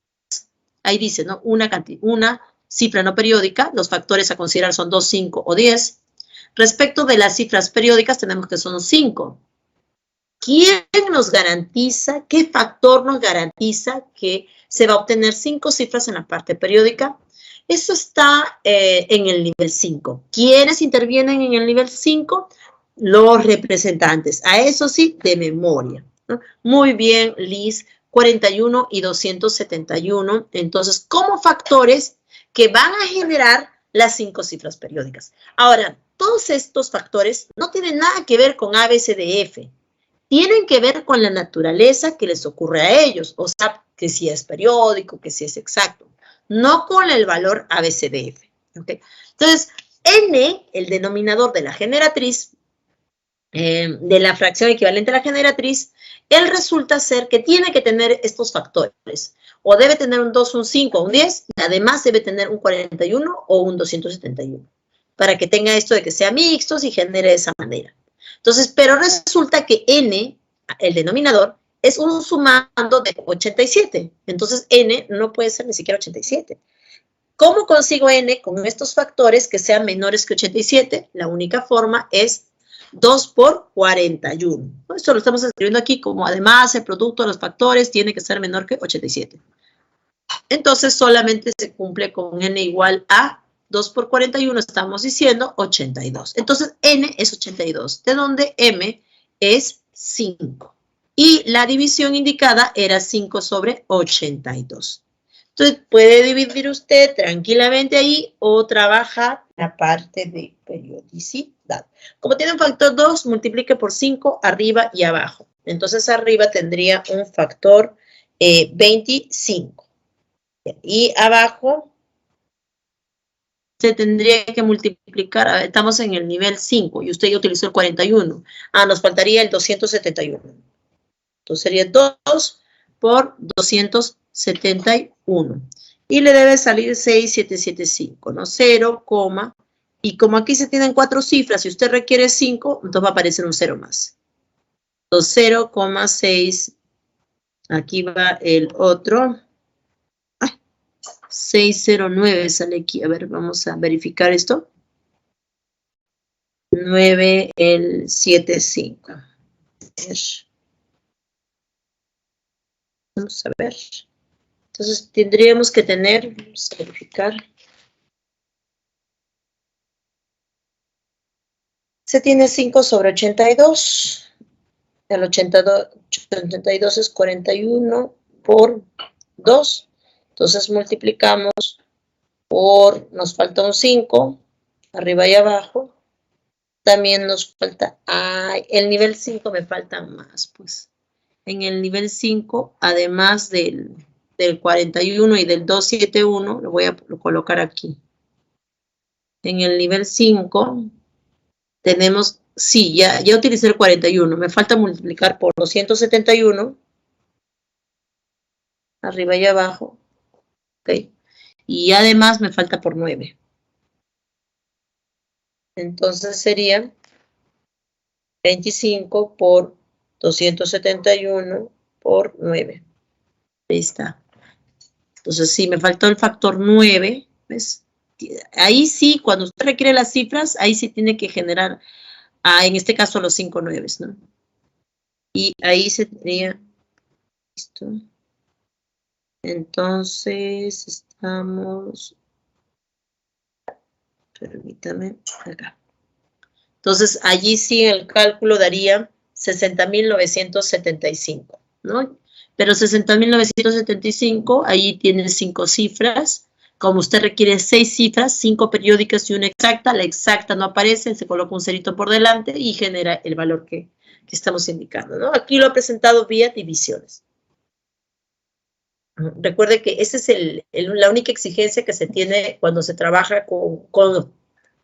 ahí dice, ¿no? Una cifra no periódica, los factores a considerar son 2, 5 o 10. Respecto de las cifras periódicas, tenemos que son 5. ¿Quién nos garantiza, qué factor nos garantiza que se va a obtener 5 cifras en la parte periódica? Eso está en el nivel 5. ¿Quiénes intervienen en el nivel 5? Los representantes. A eso sí, de memoria, ¿no? Muy bien, Liz. 41 y 271, entonces, como factores que van a generar las 5 cifras periódicas. Ahora, todos estos factores no tienen nada que ver con A, B, C, D, F. Tienen que ver con la naturaleza que les ocurre a ellos, o sea, que si es periódico, que si es exacto, no con el valor ABCDF. ¿Okay? Entonces, N, el denominador de la generatriz, de la fracción equivalente a la generatriz, él resulta ser que tiene que tener estos factores, o debe tener un 2, un 5, un 10, y además debe tener un 41 o un 271, para que tenga esto de que sea mixtos y genere de esa manera. Entonces, pero resulta que N, el denominador, es un sumando de 87. Entonces, N no puede ser ni siquiera 87. ¿Cómo consigo N con estos factores que sean menores que 87? La única forma es 2 por 41. Esto lo estamos escribiendo aquí como además el producto de los factores tiene que ser menor que 87. Entonces, solamente se cumple con N igual a 2 por 41, estamos diciendo 82. Entonces, N es 82, de donde M es 5. Y la división indicada era 5 sobre 82. Entonces, puede dividir usted tranquilamente ahí o trabaja la parte de periodicidad. Como tiene un factor 2, multiplique por 5 arriba y abajo. Entonces, arriba tendría un factor 25. Y abajo se tendría que multiplicar, estamos en el nivel 5 y usted ya utilizó el 41. Nos faltaría el 271. Entonces sería 2 por 271. Y le debe salir 6775, ¿no? 0, y como aquí se tienen 4 cifras, si usted requiere 5, entonces va a aparecer un 0 más. Entonces 0,6, aquí va el otro. 609 sale aquí. A ver, vamos a verificar esto. 975. Vamos a ver. Entonces tendríamos que tener, vamos a verificar. Se tiene 5 sobre 82. El 82 es 41 por 2. Entonces multiplicamos por, nos falta un 5, arriba y abajo. También nos falta, el nivel 5 me falta más, pues. En el nivel 5, además del 41 y del 271, lo voy a colocar aquí. En el nivel 5 tenemos, sí, ya utilicé el 41, me falta multiplicar por 271, arriba y abajo. Okay. Y además me falta por 9. Entonces sería 25 por 271 por 9. Ahí está. Entonces sí, me faltó el factor 9. ¿Ves? Ahí sí, cuando usted requiere las cifras, ahí sí tiene que generar, en este caso, los 5 nueves, ¿no? Y ahí se tendría, listo. Entonces, estamos, permítame, acá. Entonces, allí sí el cálculo daría 60.975, ¿no? Pero 60.975, ahí tiene 5 cifras. Como usted requiere 6 cifras, 5 periódicas y una exacta, la exacta no aparece, se coloca un cerito por delante y genera el valor que estamos indicando, ¿no? Aquí lo he presentado vía divisiones. Recuerde que esa es la única exigencia que se tiene cuando se trabaja con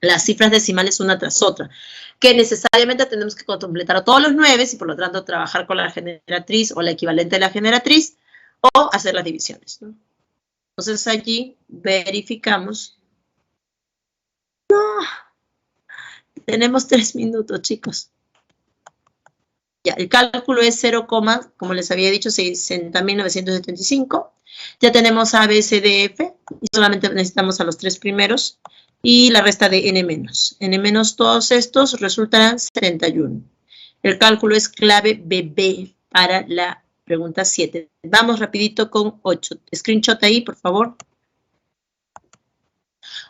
las cifras decimales una tras otra, que necesariamente tenemos que completar a todos los 9 y por lo tanto trabajar con la generatriz o la equivalente de la generatriz o hacer las divisiones, ¿no? Entonces allí verificamos. No, tenemos 3 minutos, chicos. Ya, el cálculo es 0, como les había dicho, 60.975. Ya tenemos A, B, C, D, F. Y solamente necesitamos a los 3 primeros. Y la resta de N menos. N menos todos estos resultarán 71. El cálculo es clave BB para la pregunta 7. Vamos rapidito con 8. Screenshot ahí, por favor.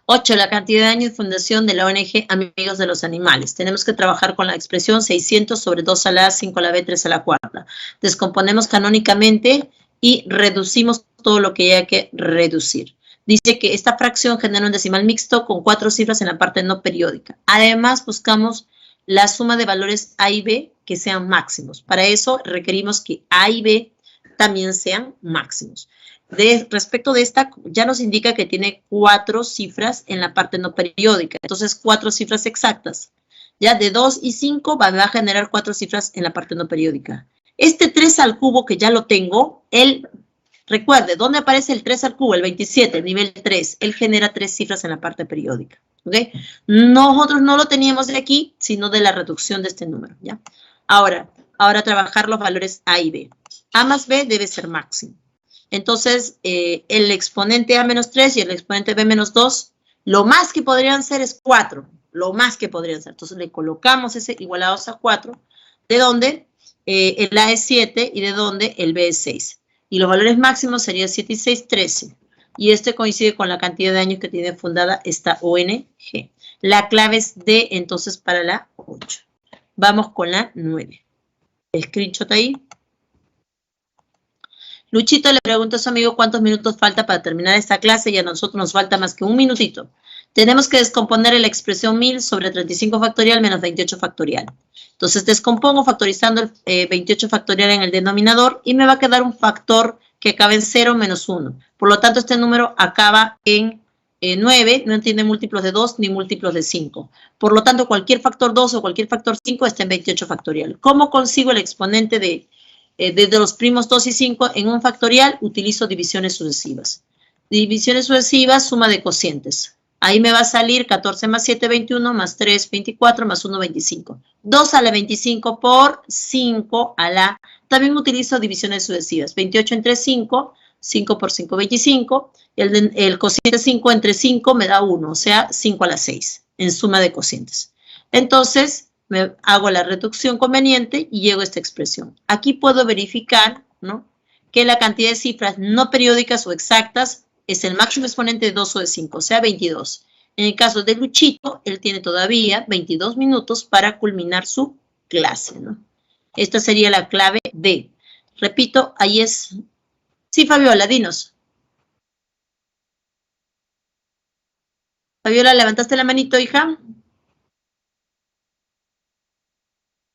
8. La cantidad de años de fundación de la ONG Amigos de los Animales. Tenemos que trabajar con la expresión 600 sobre 2 a la A, 5 a la B, 3 a la cuarta. Descomponemos canónicamente y reducimos todo lo que haya que reducir. Dice que esta fracción genera un decimal mixto con 4 cifras en la parte no periódica. Además, buscamos la suma de valores A y B que sean máximos. Para eso requerimos que A y B también sean máximos. Respecto de esta, ya nos indica que tiene 4 cifras en la parte no periódica. Entonces, 4 cifras exactas. Ya de 2 y 5 va a generar 4 cifras en la parte no periódica. Este 3 al cubo que ya lo tengo, recuerde, ¿dónde aparece el 3 al cubo? El 27, nivel 3. Él genera 3 cifras en la parte periódica. ¿Ok? Nosotros no lo teníamos de aquí, sino de la reducción de este número. ¿Ya? Ahora trabajar los valores A y B. A más B debe ser máximo. Entonces, el exponente A menos 3 y el exponente B menos 2, lo más que podrían ser es 4. Lo más que podrían ser. Entonces, le colocamos ese igualados a 4, de donde el A es 7 y de donde el B es 6. Y los valores máximos serían 7 y 6, 13. Y este coincide con la cantidad de años que tiene fundada esta ONG. La clave es D, entonces, para la 8. Vamos con la 9. El screenshot ahí. Luchito le pregunta a su amigo cuántos minutos falta para terminar esta clase y a nosotros nos falta más que un minutito. Tenemos que descomponer la expresión 1000 sobre 35 factorial menos 28 factorial. Entonces descompongo factorizando el 28 factorial en el denominador y me va a quedar un factor que acaba en 0 menos 1. Por lo tanto, este número acaba en 9, no tiene múltiplos de 2 ni múltiplos de 5. Por lo tanto, cualquier factor 2 o cualquier factor 5 está en 28 factorial. ¿Cómo consigo el exponente de los primos 2 y 5 en un factorial? Utilizo divisiones sucesivas. Divisiones sucesivas, suma de cocientes. Ahí me va a salir 14 más 7, 21, más 3, 24, más 1, 25. 2 a la 25 por 5 a la... También utilizo divisiones sucesivas. 28 entre 5, 5 por 5, 25. El cociente 5 entre 5 me da 1, o sea, 5 a la 6 en suma de cocientes. Entonces, me hago la reducción conveniente y llego a esta expresión. Aquí puedo verificar, ¿no?, que la cantidad de cifras no periódicas o exactas es el máximo exponente de 2 o de 5, o sea, 22. En el caso de Luchito, él tiene todavía 22 minutos para culminar su clase, ¿no? Esta sería la clave D. Repito, ahí es... Sí, Fabiola, dinos. Fabiola, ¿levantaste la manito, hija?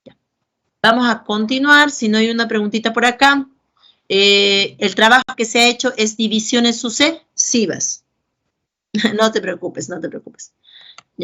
Ya. Vamos a continuar, si no hay una preguntita por acá. El trabajo que se ha hecho es divisiones sucesivas. No te preocupes, no te preocupes.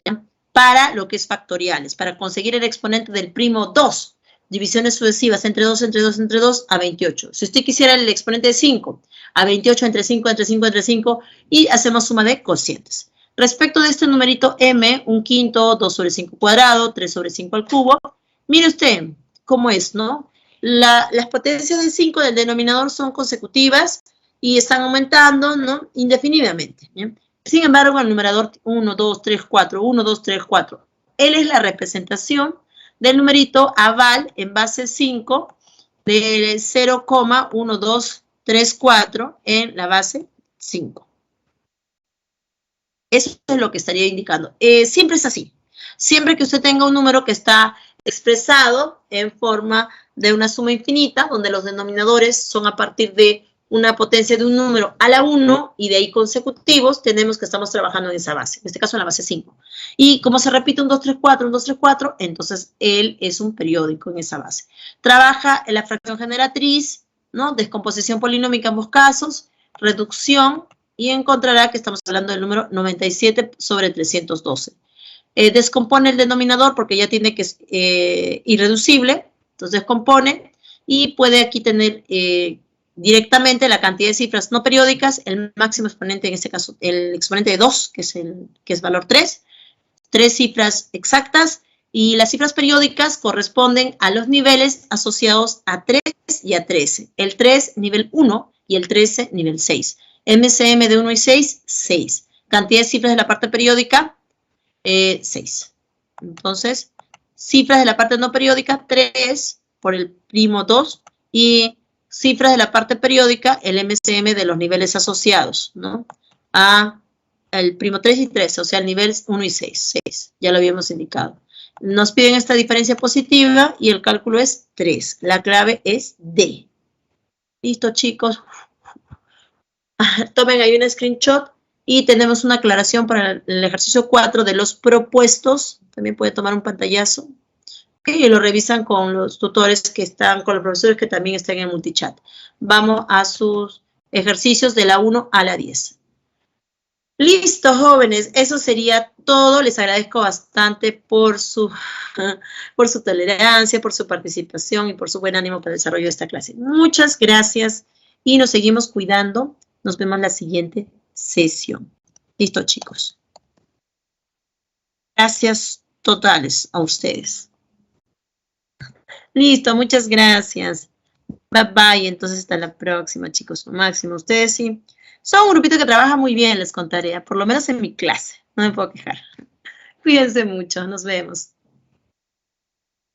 ¿Ya? Para lo que es factoriales, para conseguir el exponente del primo 2, divisiones sucesivas entre 2, entre 2, entre 2, a 28. Si usted quisiera el exponente de 5, a 28 entre 5, entre 5, entre 5, y hacemos suma de cocientes. Respecto de este numerito m, un quinto, 2 sobre 5 cuadrado, 3 sobre 5 al cubo, mire usted cómo es, ¿no? Las potencias de 5 del denominador son consecutivas y están aumentando, ¿no?, indefinidamente. ¿Bien? Sin embargo, el numerador 1, 2, 3, 4, 1, 2, 3, 4. Él es la representación del numerito aval en base 5 de 0,1234 en la base 5. Eso es lo que estaría indicando. Siempre es así. Siempre que usted tenga un número que está expresado en forma de una suma infinita, donde los denominadores son a partir de una potencia de un número a la 1 y de ahí consecutivos, tenemos que estamos trabajando en esa base, en este caso en la base 5. Y como se repite un 2, 3, 4, un 2, 3, 4, entonces él es un periódico en esa base. Trabaja en la fracción generatriz, ¿no?, descomposición polinómica en ambos casos, reducción, y encontrará que estamos hablando del número 97 sobre 312. Descompone el denominador porque ya tiene que ser irreducible, entonces descompone y puede aquí tener directamente la cantidad de cifras no periódicas, el máximo exponente, en este caso el exponente de 2, que es valor 3 cifras exactas, y las cifras periódicas corresponden a los niveles asociados a 3 y a 13. El 3 nivel 1 y el 13 nivel 6. MCM de 1 y 6, 6. Cantidad de cifras de la parte periódica, 6. Entonces, cifras de la parte no periódica, 3 por el primo 2, y cifras de la parte periódica, el MCM de los niveles asociados, ¿no?, a el primo 3 y 13, o sea, el nivel 1 y 6, 6, ya lo habíamos indicado. Nos piden esta diferencia positiva y el cálculo es 3. La clave es D. Listo, chicos. Tomen ahí un screenshot y tenemos una aclaración para el ejercicio 4 de los propuestos. También puede tomar un pantallazo. Y lo revisan con los tutores que están, con los profesores que también están en multichat. Vamos a sus ejercicios de la 1 a la 10. Listo, jóvenes, eso sería todo. Les agradezco bastante por su tolerancia, por su participación y por su buen ánimo para el desarrollo de esta clase. Muchas gracias y nos seguimos cuidando. Nos vemos en la siguiente sesión. Listo, chicos. Gracias totales a ustedes. Listo, muchas gracias. Bye bye, entonces hasta la próxima, chicos. Máximo, ustedes sí. Son un grupito que trabaja muy bien, les contaré, por lo menos en mi clase. No me puedo quejar. Cuídense mucho, nos vemos.